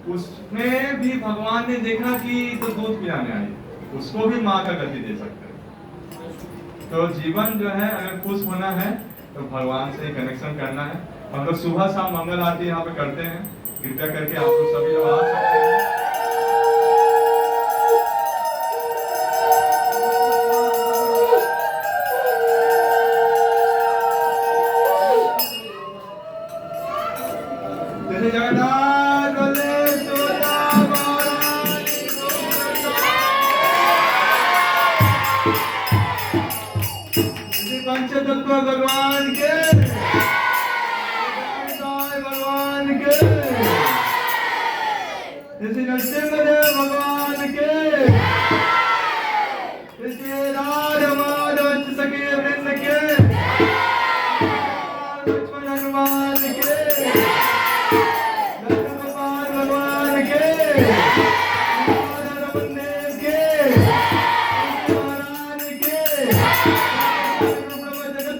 उसमें भी भगवान ने देखा कि तो दूध पिलाने आई, उसको भी माँ का गति दे सकते हैं। तो जीवन जो है अगर खुश होना है तो भगवान से कनेक्शन करना है। हम लोग सुबह शाम मंगल आरती यहाँ पे करते हैं, कृपया करके आप लोग सभी लोग आ सकते हैं। जगन्नाथ पंचतत्व भगवान के, भगवान के, नरसिंहदेव भगवान के, राधा माधव सखी वृंद के, लक्ष्मण हनुमान के, भगवान के, रमनदेव के, महाराज के, जगत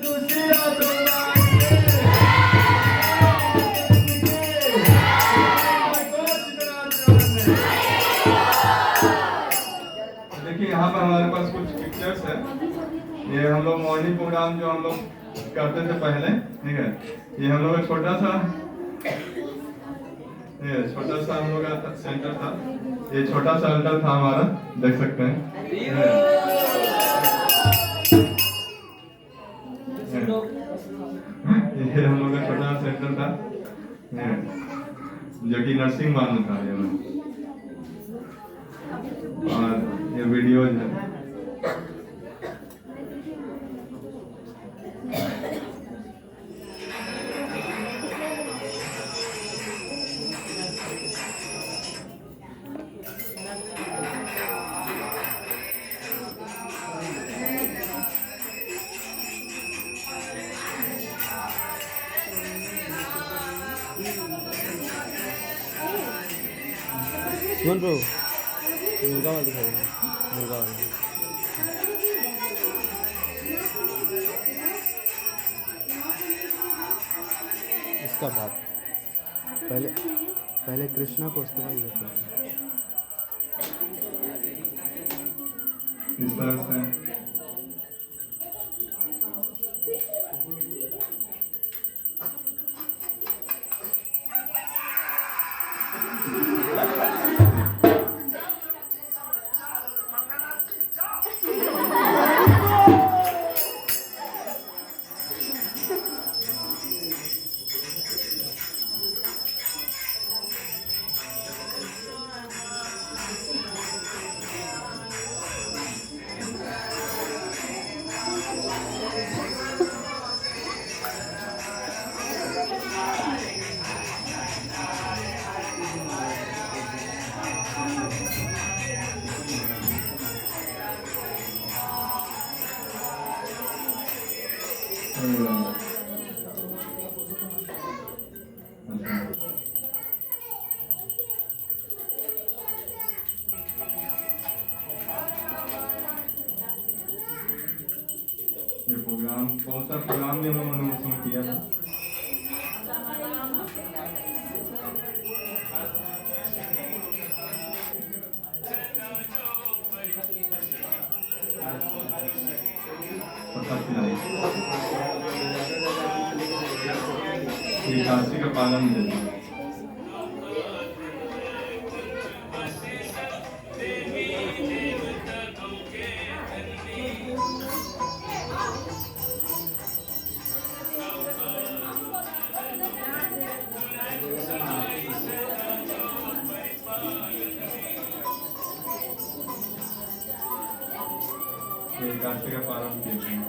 देखिए यहाँ पर हमारे पास कुछ पिक्चर्स है। ये हम लोग मॉर्निंग प्रोग्राम जो हम लोग करते थे पहले, ठीक है, ये हम लोग का छोटा सा हम लोग का सेंटर था। ये छोटा सा अल्टर था हमारा, देख सकते हैं। ये हम लोग का छोटा सेंटर था जो कि नर्सिंग मान था ये, और ये वीडियो है। सुन ब्रो, मुर्गा वाला दिखाइए, मुर्गा वाला। इसका बात पहले कृष्णा को, उसके बाद देखो इस तरह से। ये प्रोग्राम कौन सा प्रोग्राम में हम लोगों ने किया था? काशी का पालन देते काशी का पालन देते हैं।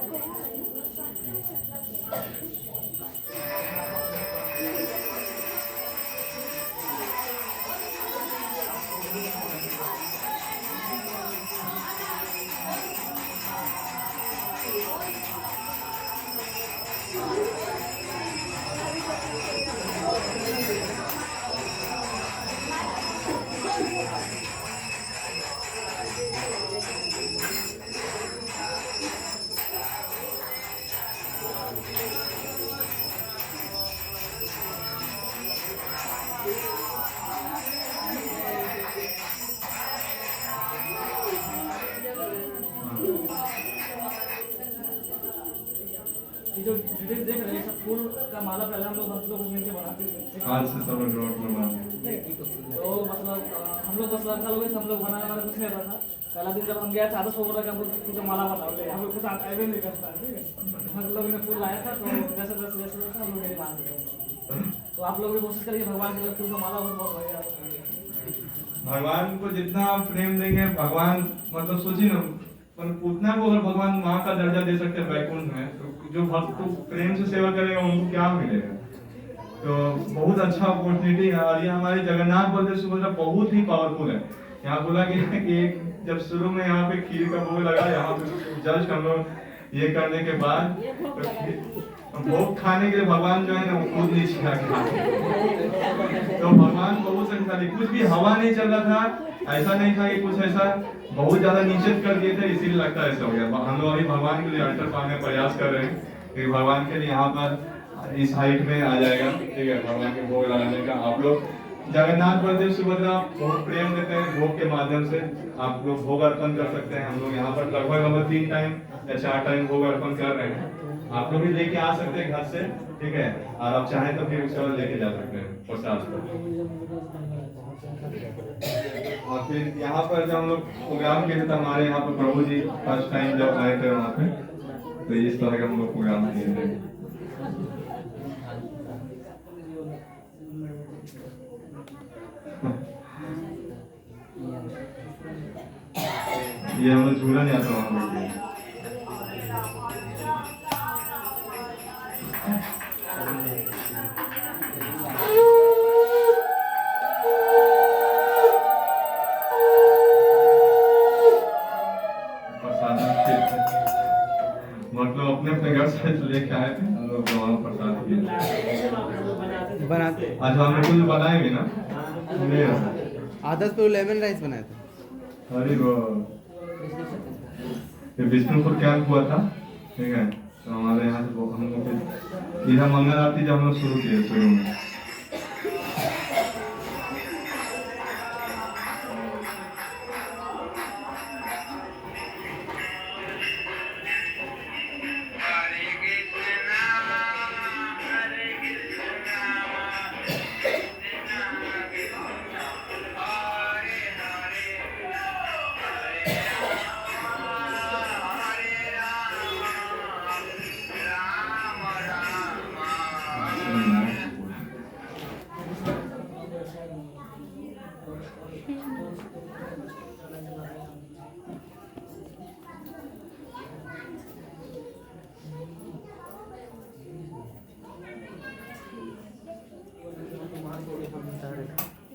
ये जो डिटेल देख रहे हैं सब फूल का माला पहले हम लोग मिलकर बनाते थे। आज से सब लोग रोड में बनाते हैं। तो मतलब हम लोग बस लड़का लोग हम लोग बनाने वाला कुछ नहीं रहता था। पहला दिन जब हम गया था तो बोला कि हम लोग फूल का माला बनाओगे, हम लोग के साथ आए नहीं करता है, ठीक है। हम लोग ने फूल लाया था तो जैसे हम लोग नहीं बांध रहे। तो आप लोग भी कोशिश करिए भगवान के फूल का माला बहुत बढ़िया। भगवान को जितना आप प्रेम देंगे भगवान मतलब सोचिए ना, पर उतना को अगर भगवान वहाँ का दर्जा दे सकते हैं वैकुंठ में, तो जो भक्त को प्रेम से सेवा करेगा उनको क्या मिलेगा। तो बहुत अच्छा अपॉर्चुनिटी है। और ये हमारे जगन्नाथ बलदेव सुभद्रा बहुत ही पावरफुल है। यहाँ बोला गया है कि जब शुरू में यहाँ पे खीर का भोग लगा, यहाँ पे जस्ट हम लोग ये करने के बाद तो भोग खाने के लिए भगवान जो है ना वो खुद नीचे आ गया। तो भगवान बहुत शक्तिशाली, कुछ भी हवा नहीं चल रहा था, ऐसा नहीं था कि कुछ ऐसा बहुत ज्यादा नीचे कर दिए थे, इसीलिए लगता है ऐसा हो गया। हम लोग अभी भगवान के लिए अल्टर पाने का प्रयास कर रहे हैं कि भगवान के लिए यहाँ पर इस हाइट में आ जाएगा, ठीक है। भगवान के भोग लगाने का आप लोग जगन्नाथ बलदेव सुभद्रा बहुत प्रेम देते हैं, भोग के माध्यम से आप लोग भोग अर्पण कर सकते हैं। हम लोग यहाँ पर लगभग 3 टाइम या 4 टाइम भोग अर्पण कर रहे हैं। आप लोग भी लेके आ सकते हैं घर से, ठीक है। और आप चाहें तो फिर उसके बाद लेके जा सकते हैं प्रसाद पर। और फिर यहाँ पर जब हम लोग प्रोग्राम किए थे तो हमारे यहाँ पर प्रभु जी फर्स्ट टाइम जब आए थे वहाँ पे, तो इस तरह का हम लोग प्रोग्राम किए थे। ये हम लोग झूला नहीं आता वहाँ पर। मतलब अपने घर से लेके आए थे हम लोग वहाँ प्रसाद बनाते। आज हम लोग कुछ बनाएंगे ना, आदत पे लेमन राइस बनाए थे। अरे वो विष्णुपुर कैंप हुआ था, ठीक है। तो हमारे यहाँ से हम लोग इधर मंगल आरती जब हम लोग शुरू किए शुरू में,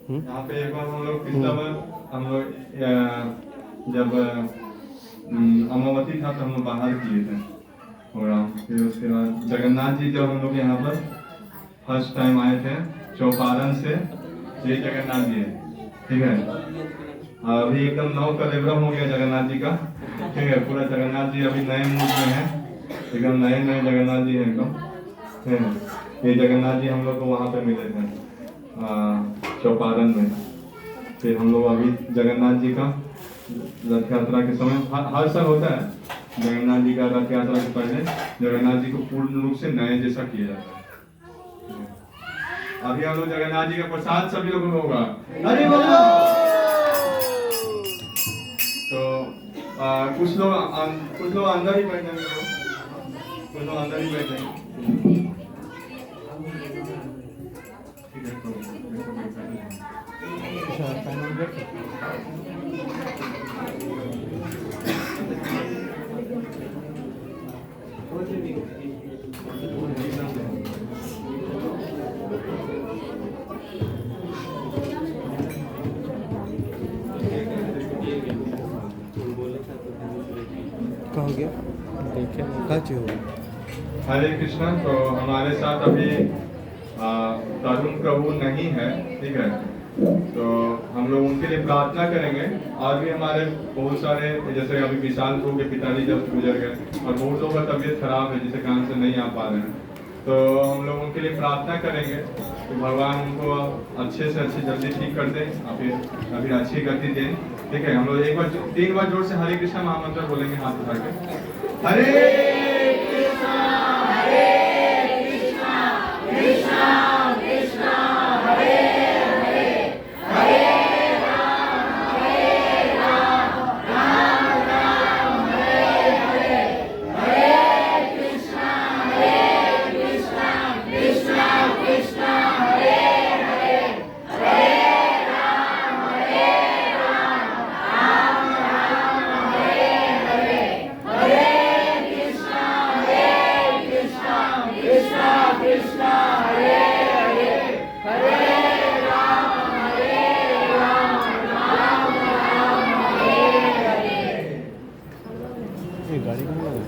यहाँ पे एक बार हम लोग पिछला बार हम लोग जब अमावती था तो हम लोग बाहर किए थे प्रोग्राम। फिर उसके बाद जगन्नाथ जी जब हम लोग यहाँ पर फर्स्ट टाइम आए थे चौपारण से, ये जगन्नाथ जी है, ठीक है। अभी एकदम नव कलेबरम हो गया जगन्नाथ जी का, ठीक है। पूरा जगन्नाथ जी अभी नए मूड में है, एकदम नए नए जगन्नाथ जी है एकदम। ये जगन्नाथ जी हम लोग को वहाँ पे मिले थे चौपारण में। फिर हम लोग अभी जगन्नाथ जी का रथ यात्रा के समय हर साल होता है जगन्नाथ जी का रथ यात्रा के पहले जगन्नाथ जी को पूर्ण रूप से नए जैसा किया जाता है। अभी हम लोग जगन्नाथ जी का प्रसाद सभी लोगों को होगा, अरे बोलो। तो कुछ लोग अंदर ही बैठेंगे, कुछ लोग अंदर ही बैठेंगे। कहाँ गया? कहाँ चाहिए होगा? हरे कृष्णा। तो हमारे साथ अभी तरुण प्रभु नहीं है, ठीक है। तो हम हम लोग उनके लिए प्रार्थना करेंगे। और भी हमारे बहुत सारे, जैसे अभी विशाल प्रभु के पिताजी जब गुजर गए, और बहुत लोगों का तबीयत खराब है जिसे काम से नहीं आ पा रहे हैं, तो हम लोग उनके लिए प्रार्थना करेंगे कि भगवान उनको अच्छे से अच्छे जल्दी ठीक कर दें, और फिर अच्छी गति दें। ठीक है, हम लोग एक बार 3 बार जोर से हरे कृष्णा महामंत्र बोलेंगे हाथ उठा के। हरे कृष्णा कृष्णा कृष्णा हरे हरे, हरे राम राम राम हरे हरे, हरे कृष्णा कृष्णा कृष्णा हरे हरे, हरे राम राम राम हरे हरे, हरे कृष्णा कृष्णा कृष्णा हरे हरे, हरे राम राम राम हरे हरे। ये गाड़ी कहाँ है?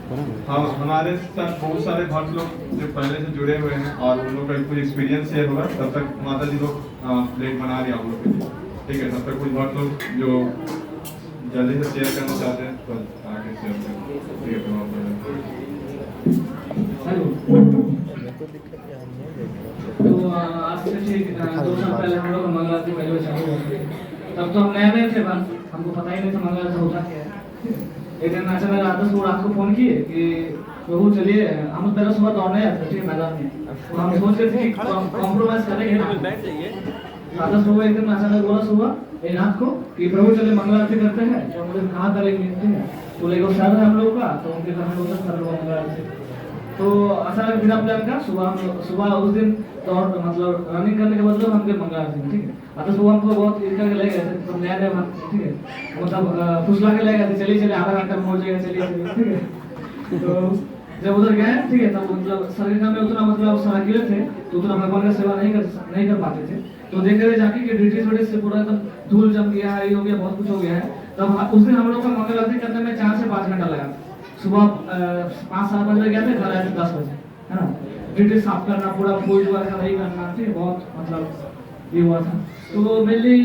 बना है? हाँ, हमारे साथ बहुत सारे भक्त लोग जो पहले से जुड़े हुए हैं और उन लोग का कुछ एक्सपीरियंस शेयर होगा। तब तक माता जी लोग प्लेट बना रही आप लोग के लिए। ठीक है, तब तक कुछ भक्त लोग जो जल्दी से शेयर करना चाहते हैं तो आगे शेयर करें। ठीक है, तो आप मेरे को दिक्कत क्या है? तो आज से ठीक 2 साल पहले हम लोग मंगल आरती पहले चालू हुआ था। तब तो हम नए थे, बस हमको पता ही नहीं था मंगल आरती होता क्या है। एक दिन अचानक रात को फोन किए कि प्रभु चलिए, हम पहले सुबह दौड़ने जाते थे मैदान में, तो हम सोच रहे थे कि कॉम्प्रोमाइज करेंगे ना। राधा सुबह एक दिन अचानक बोला सुबह एक रात को कि प्रभु चलिए मंगल आरती करते हैं। तो हम लोग कहाँ करेंगे, ठीक है, तो लेकिन शहर है हम लोग का, तो उनके घर में होता है मंगल आरती। तो अचानक बिना प्लान का सुबह उस दिन दौड़ मतलब रनिंग करने के बदले हम गए मंगल आरती में। ठीक है, तो सुबह हमको बहुत इनका के ले गए थे, तो नया नया, ठीक है, मतलब फुसला के ले गए थे, चलिए आधा घंटा में पहुंच जाएगा, चलिए, ठीक है। तो जब उधर गए, ठीक है, तब मतलब सरगना में उतना मतलब सराकीले थे, तो उतना भगवान का सेवा नहीं कर पाते थे। तो देख रहे जाके कि ड्यूटी से पूरा एकदम धूल जम गया है, ये हो गया, बहुत कुछ हो गया है। तब उस दिन हम लोग का मंगल आरती करने में 4 से 5 घंटा लगा। सुबह 5-7 बजे गए थे, घर आए थे 10 बजे, है ना। ड्यूटी साफ करना, पूरा पूज वगैरह नहीं करना, ठीक है, बहुत मतलब ये हुआ था। तो मेनली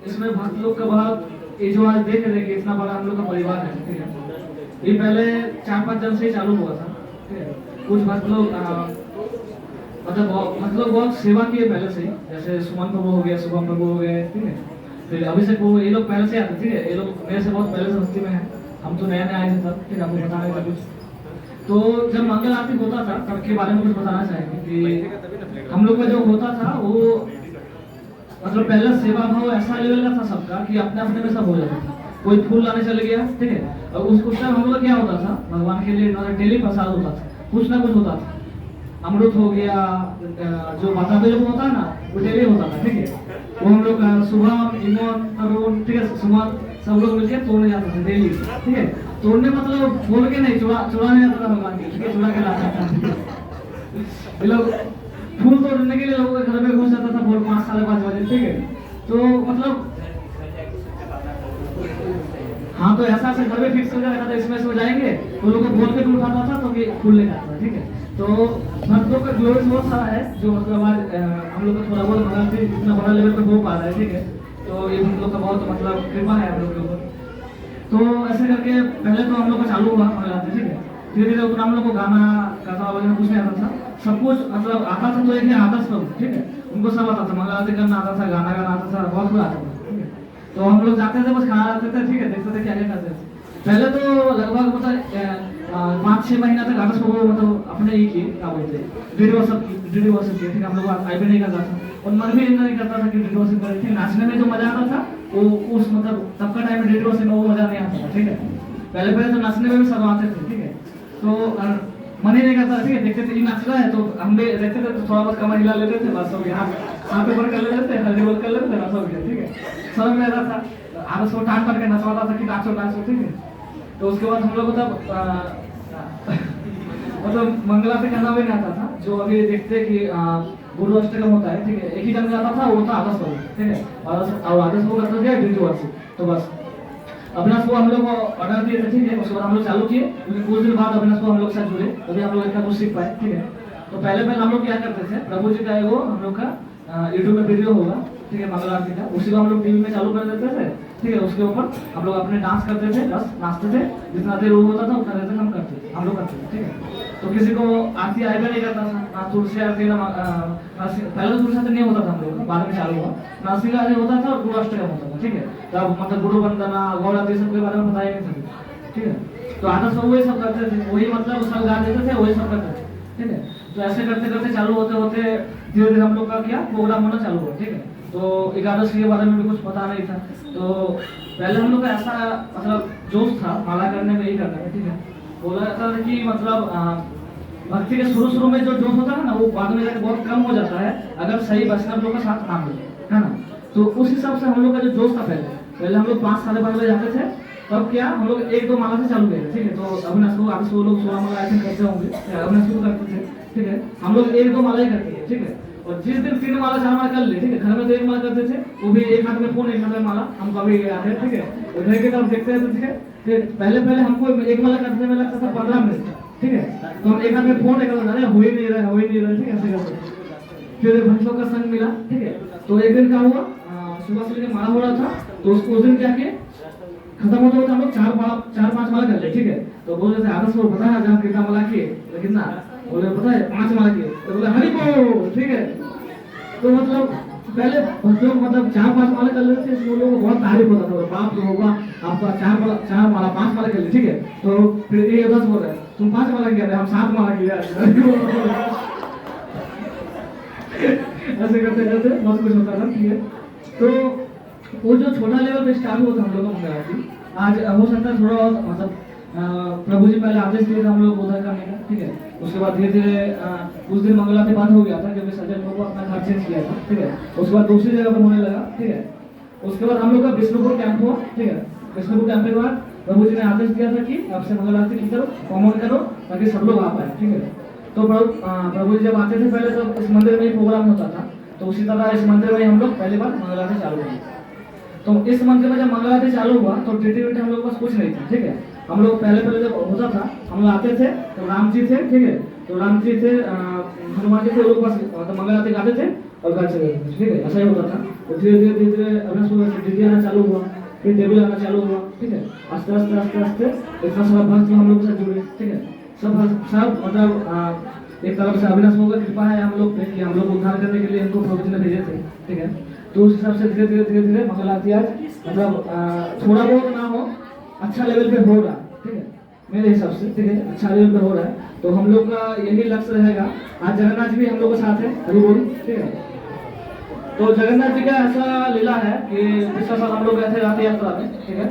इसमें भक्त लोग का बहुत, ये जो आज देख रहे कि इतना बड़ा हम लोग का परिवार है, ठीक है, ये पहले 4-5 जन से ही चालू हुआ था। ठीक है, कुछ भक्त लोग मतलब बहुत सेवा किए पहले से ही, जैसे सुमन प्रभु हो गया, शुभम प्रभु हो गए, ठीक है, फिर अभिषेक प्रभु, ये लोग पहले से आते, ठीक है, ये लोग मेरे से बहुत पहले से भक्ति में है। हम तो नए आए थे तब, ठीक है, आपको बता रहे थे कुछ। तो जब मंगल आरती होता था तब के बारे में कुछ बताना चाहेंगे कि हम लोग का जो होता था वो मतलब पहले सेवा भाव ऐसा लेवल का था सबका कि अपने अपने में सब हो जाता था। कोई फूल लाने चले गया, ठीक है, और उस टाइम हम लोग क्या होता था, भगवान के लिए डेली प्रसाद होता था, कुछ ना कुछ होता था। अमृत हो गया, जो माता जो होता है ना, वो डेली होता था, ठीक है, वो हम लोग सुबह इमोन तरुण, ठीक है, सुमन सब लोग मिलकर तोड़ने जाते थे डेली, ठीक है। तोड़ने मतलब बोल के नहीं, चुराने जाता था भगवान के, ठीक है, चुरा के लाता था। ये लोग फूल तोड़ने के लिए लोगों के घर में घुस जाता था भोर 5-5:30 बजे, ठीक है। तो मतलब हाँ, तो ऐसा से घर में फिक्स हो जाता था, इसमें से हो जाएंगे, तो लोग को बोल के उठाता था तो फूल लेकर आता था, ठीक है। तो हम लोग का ग्लोरीज बहुत सारा है, जो मतलब आज हम लोग को थोड़ा बहुत मतलब इतना बड़ा लेवल पे हो पा रहा है, ठीक है। तो ये हम लोग का बहुत मतलब कृपा है हम लोग के ऊपर। तो ऐसे करके पहले तो हम लोग का चालू हुआ मंगल आरती, ठीक है। धीरे धीरे उतना हम लोग को गाना कथा वगैरह कुछ नहीं आता था, सब कुछ मतलब आता था। तो एक आदर्श प्रभु, ठीक है, उनको सब आता था, मंगल आरती करना आता था, गाना गाना आता था, बहुत कुछ आता था, ठीक है। तो हम लोग जाते थे, बस खाना आते थे, ठीक है, देखते थे क्या क्या करते थे। पहले तो लगभग मतलब 5-6 महीना तक आदर्श प्रभु मतलब अपने ही किए, क्या बोलते हैं, डी वर्षिप किए, ठीक है। हम लोग आई भी नहीं करता था और मन भी नहीं करता था कि डी वर्षिप करें, ठीक। नाचने में जो मजा आता था वो उस मतलब तब का टाइम में डी वर्षिप में वो मजा नहीं आता था, ठीक है। पहले तो नाचने में भी सब आते थे, ठीक है। तो मन ही नहीं करता, ठीक है, देखते थे ये नाच रहा है तो हम भी देखते थे, तो थोड़ा बहुत कमर हिला लेते थे, बस हो गया, हाथ पे कर लेते थे, हल्दी बोल कर लेते थे, बस हो गया, ठीक है। सब में रहता था, आदर्श को टांग करके नचवाता था कि नाचो नाचो, ठीक है। तो उसके बाद हम लोग को तब मतलब मंगल आरती करना भी नहीं आता था, जो अभी देखते कि गुरु अष्टकम होता है, ठीक है, एक ही जन जाता था, वो था आदर्श प्रभु, ठीक है, और आदर्श प्रभु करता था डी वर्षिप। तो बस अविनाश को हम लोग ऑर्डर दिए थे, ठीक है, उसके बाद हम लोग चालू किए, क्योंकि कुछ दिन बाद अविनाश को हम लोग साथ जुड़े, तभी हम लोग इतना कुछ सीख पाए, ठीक है। तो पहले हम लोग क्या करते थे, प्रभु जी का एगो हम लोग का यूट्यूब में वीडियो होगा, ठीक है, मंगल आरती का, उसी को हम लोग टीवी में चालू कर देते थे, ठीक है। उसके ऊपर हम लोग अपने डांस करते थे, बस नाचते थे, जितना देर वो होता था उतना देर तक हम करते थे, ठीक है। तो किसी को आरती आएगा नहीं करता था, ना तुलसी आरती ना पहले तो तुलसी आरती नहीं होता था हम लोग, बाद में चालू हुआ, नरसिंह आरती होता था और गुरुअष्टकम होता था, ठीक है। तब मतलब गुरु वंदना गौड़ आरती सब के बारे में पता ही नहीं था, ठीक है। तो आदर्श बाबू वही सब करते थे, वही मतलब सब गा देते थे, वही सब करते थे, ठीक है। तो ऐसे करते करते चालू होते होते धीरे धीरे हम लोग का क्या प्रोग्राम होना चालू हुआ, ठीक है। तो एकादशी के बारे में भी कुछ पता नहीं था, तो पहले हम लोग का ऐसा मतलब जोश था माला करने में, यही करने में, ठीक है। बोला जाता था कि मतलब भक्ति के शुरू में जो जोश होता है ना, वो बाद में जाकर बहुत कम हो जाता है अगर सही वैष्णव लोग का साथ ना मिले, है ना। तो उस हिसाब से हम लोग का जो जोश था, पहले हम लोग 5 साढ़े 5 बजे जाते थे, तब क्या हम लोग 1-2 माला से चालू किए थे, ठीक है। तो अविनाश को आगे 16 लोग 16 माला ऐसे करते होंगे, अविनाश को करते थे, ठीक है। हम लोग 1-2 माला ही करते थे, ठीक है। और जिस दिन 3 माला 4 माला कर ले, ठीक है, घर में तो 1 माला करते थे, वो भी एक हाथ में फोन एक हाथ में माला, हम कभी आते ठीक है। उधर की तरफ देखते रहते थे, फिर पहले हमको 1 माला करने में लगता था 15 मिनट, ठीक है। तो हम एक हाथ में फोन एक हाथ में, अरे हो ही नहीं रहा, ठीक है, ऐसे करते। फिर भक्तों का संग मिला, ठीक है। तो एक दिन क्या हुआ, सुबह से लेकर माला हो रहा था, तो उस दिन क्या किए, खत्म होता हम लोग 4-5 माला कर ले, ठीक है। तो बोल रहे थे आदर्श को पता है जहाँ कितना माला किए, कितना बोले पता है 5 माला किए, तो बोले हरि बोल, ठीक है। तो मतलब पहले भक्तों मतलब 4-5 माला कर लेते थे, इसलिए लोगों को बहुत तारीफ होता था, बाप रे होगा आपका 4 माला 5 माला कर ले, ठीक है। तो फिर ये आदर्श बोल रहे तुम 5 माला किया, हम 7 माला किया ऐसे करते करते बहुत कुछ होता था, ठीक है। तो वो जो छोटा लेवल पे स्टार्ट हुआ था हम लोग का मंगल आरती, आज हो सकता है थोड़ा बहुत मतलब प्रभु जी पहले आदेश दिए थे हम लोग उधर करने का, ठीक है। उसके बाद धीरे धीरे उस दिन मंगल आरती बंद हो गया था क्योंकि सजन लोग को अपना घर चेंज किया था, ठीक है। उसके बाद दूसरी जगह पर होने लगा, ठीक है। उसके बाद हम लोग का विष्णुपुर कैंप हुआ, ठीक है। विष्णुपुर कैंप के बाद प्रभु जी ने आदेश दिया था कि आपसे मंगल आरती की करो, कॉमन करो, ताकि सब लोग आ पाए, ठीक है। तो प्रभु जी जब आते थे पहले तो इस मंदिर में ही प्रोग्राम होता था, तो उसी तरह इस मंदिर में हम लोग पहली बार मंगल आरती चालू हुई। तो इस मंदिर में जब मंगल आरती चालू हुआ तो टीटी हम लोग के पास कुछ नहीं था, ठीक है। हम लोग पहले जब होता था हम लोग आते थे तो राम जी थे, ठीक है। तो राम जी थे, हनुमान जी थे, लोग बस तो मंगल आरती गाते थे और घर चले जाते थे, ठीक है। ऐसा ही होता था। तो धीरे धीरे अपना टीटी आना चालू हुआ, फिर टेबल आना चालू हुआ, ठीक है। आस्ते आस्ते इतना सारा भक्त हम लोग के साथ जुड़े, ठीक है। सब मतलब एक तरफ से अविनाश बाबू की कृपा है हम लोग पे कि हम लोग उद्धार करने के लिए इनको प्रभु जी ने भेजे थे, ठीक है। तो उस हिसाब से धीरे धीरे मंगल आरती आज मतलब थोड़ा बहुत ना हो, अच्छा लेवल पे हो रहा, ठीक है, मेरे हिसाब से, ठीक है, अच्छा लेवल पे हो रहा है। तो हम लोग का यही लक्ष्य रहेगा। आज जगन्नाथ जी भी हम लोग के साथ है, हरि बोल, ठीक है। तो जगन्नाथ जी का ऐसा लीला है कि पिछला साल हम लोग गए थे रथ यात्रा में, ठीक है।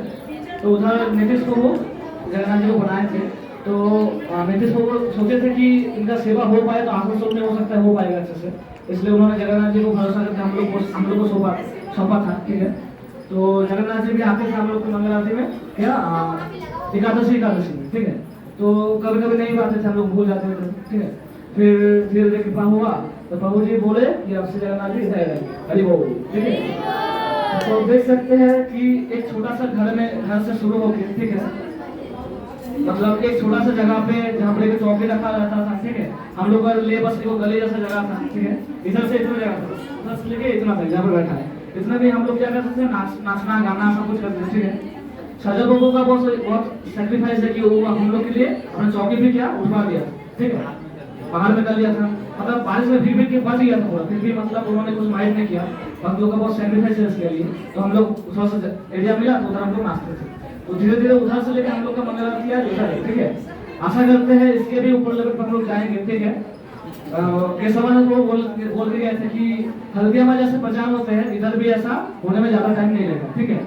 तो उधर नीतीश को वो जगन्नाथ जी को बनाए थे, तो नीतीश को सोचे थे कि इनका सेवा हो पाए तो आसनसोल में हो सकता है हो पाएगा अच्छे से, इसलिए उन्होंने जगन्नाथ जी को भरोसा करके हम लोग को सौंपा था, ठीक है। तो जगन्नाथ जी भी आते थे हम लोग के मंगल आरती में, क्या एकादशी में, ठीक है। तो कभी कभी नहीं आते थे, हम लोग भूल जाते थे, ठीक है। फिर धीरे धीरे कृपा हुआ तो प्रभु जी बोले कि अब से जगन्नाथ जी इधर हरि बोल, ठीक है। तो देख सकते हैं कि एक छोटा सा घर से शुरू होकर, ठीक है, मतलब एक छोटा सा जगह पे जहाँ पर एक चौकी रखा रहता था, ठीक है। हम लोग का ले बस वो गली जैसा जगह था, ठीक है। इधर से इतना जगह था, उधर से लेके इतना तक जहाँ पर बैठा है, इतना भी हम लोग क्या करते थे, नाचना गाना सब कुछ करते थे, ठीक है। सजल बाबू का बहुत सेक्रीफाइस है कि वो हम लोग के लिए अपना चौकी भी क्या उठवा दिया, ठीक है, बाहर में कर लिया था। मतलब बारिश में फिर के बच गया था पूरा, फिर भी मतलब उन्होंने कुछ माइंड नहीं किया। हम लोग का बहुत सेक्रीफाइस है इसके लिए, तो हम लोग थोड़ा सा एरिया मिला तो उधर हम लोग नाचते थे। तो धीरे धीरे उधर से लेकर हम लोग का मंगल आरती आज उधर है, ठीक है। आशा करते हैं इसके भी ऊपर लेवल पर हम लोग जाएंगे, ठीक है। केशवानंद को बोल के गए थे कि हल्दिया में जैसे प्रचार होते हैं इधर भी ऐसा होने में ज्यादा टाइम नहीं लगेगा, ठीक है।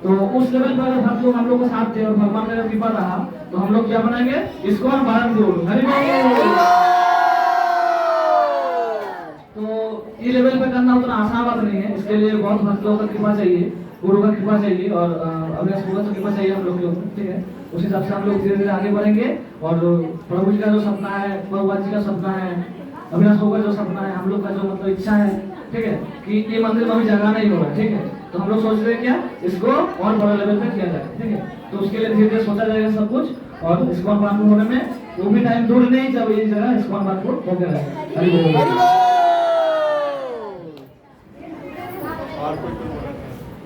तो उस लेवल पर अगर हम लोग का साथ दे और भगवान का कृपा रहा तो हम लोग क्या बनाएंगे, इसको हम बारन करोड़ हरि बोल। तो ये लेवल पे करना उतना आसान बात नहीं है, इसके लिए बहुत भक्तों का कृपा चाहिए, गुरु का कृपा चाहिए और अविनाश बाबू का कृपा चाहिए हम लोग के ऊपर, ठीक है। उस हिसाब से हम लोग धीरे धीरे आगे बढ़ेंगे और प्रभु जी का जो सपना है, भगवान जी का सपना है, अविनाश बाबू का जो सपना है, हम लोग का जो मतलब इच्छा है, ठीक है, कि ये मंदिर में अभी जगह नहीं होगा, ठीक है। तो हम लोग सोच रहे हैं क्या इसको और बड़ा लेवल पे किया जाए, ठीक है। तो उसके लिए धीरे धीरे सोचा जाएगा सब कुछ और इस्कॉन बानपुर होने में वो भी टाइम दूर नहीं जब ये जगह इस्कॉन बानपुर हो गया है।